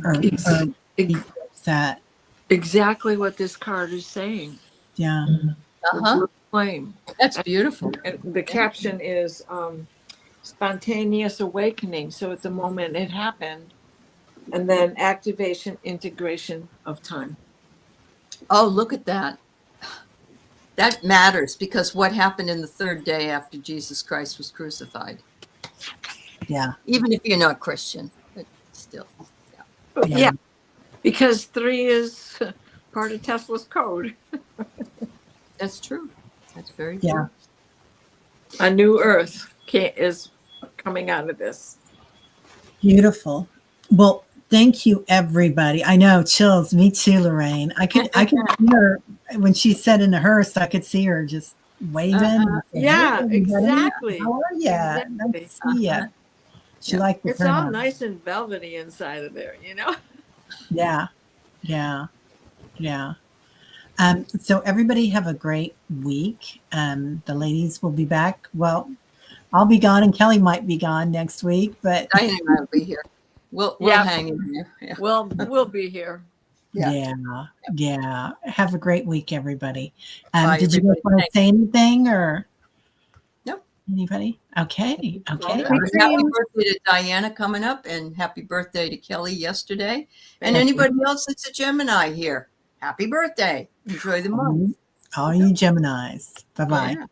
or be upset. Exactly what this card is saying. Yeah. Flame. That's beautiful. And the caption is spontaneous awakening. So at the moment it happened, and then activation, integration of time. Oh, look at that. That matters, because what happened in the 3rd day after Jesus Christ was crucified? Yeah. Even if you're not Christian, but still. Yeah. Because 3 is part of Tesla's code. That's true. That's very true. Yeah. A new earth is coming out of this. Beautiful. Well, thank you, everybody. I know, chills. Me too, Lorraine. I could see her when she said in the hearse. I could see her just waving. Yeah, hey, exactly. How are you? Exactly. Nice to see you. She liked the It's all turn. nice and velvety inside of there, Yeah. So everybody have a great week. The ladies will be back. Well, I'll be gone, and Kelly might be gone next week, but Diane and I will be here. We'll hang in there. Yeah. We'll be here. Yeah. Have a great week, everybody. Bye, did you guys want to say anything, or nope? Anybody? Okay. Happy birthday to Diana coming up, and happy birthday to Kelly yesterday. And anybody else that's a Gemini here, happy birthday. Enjoy the month. All you Geminis. Bye-bye. Yeah.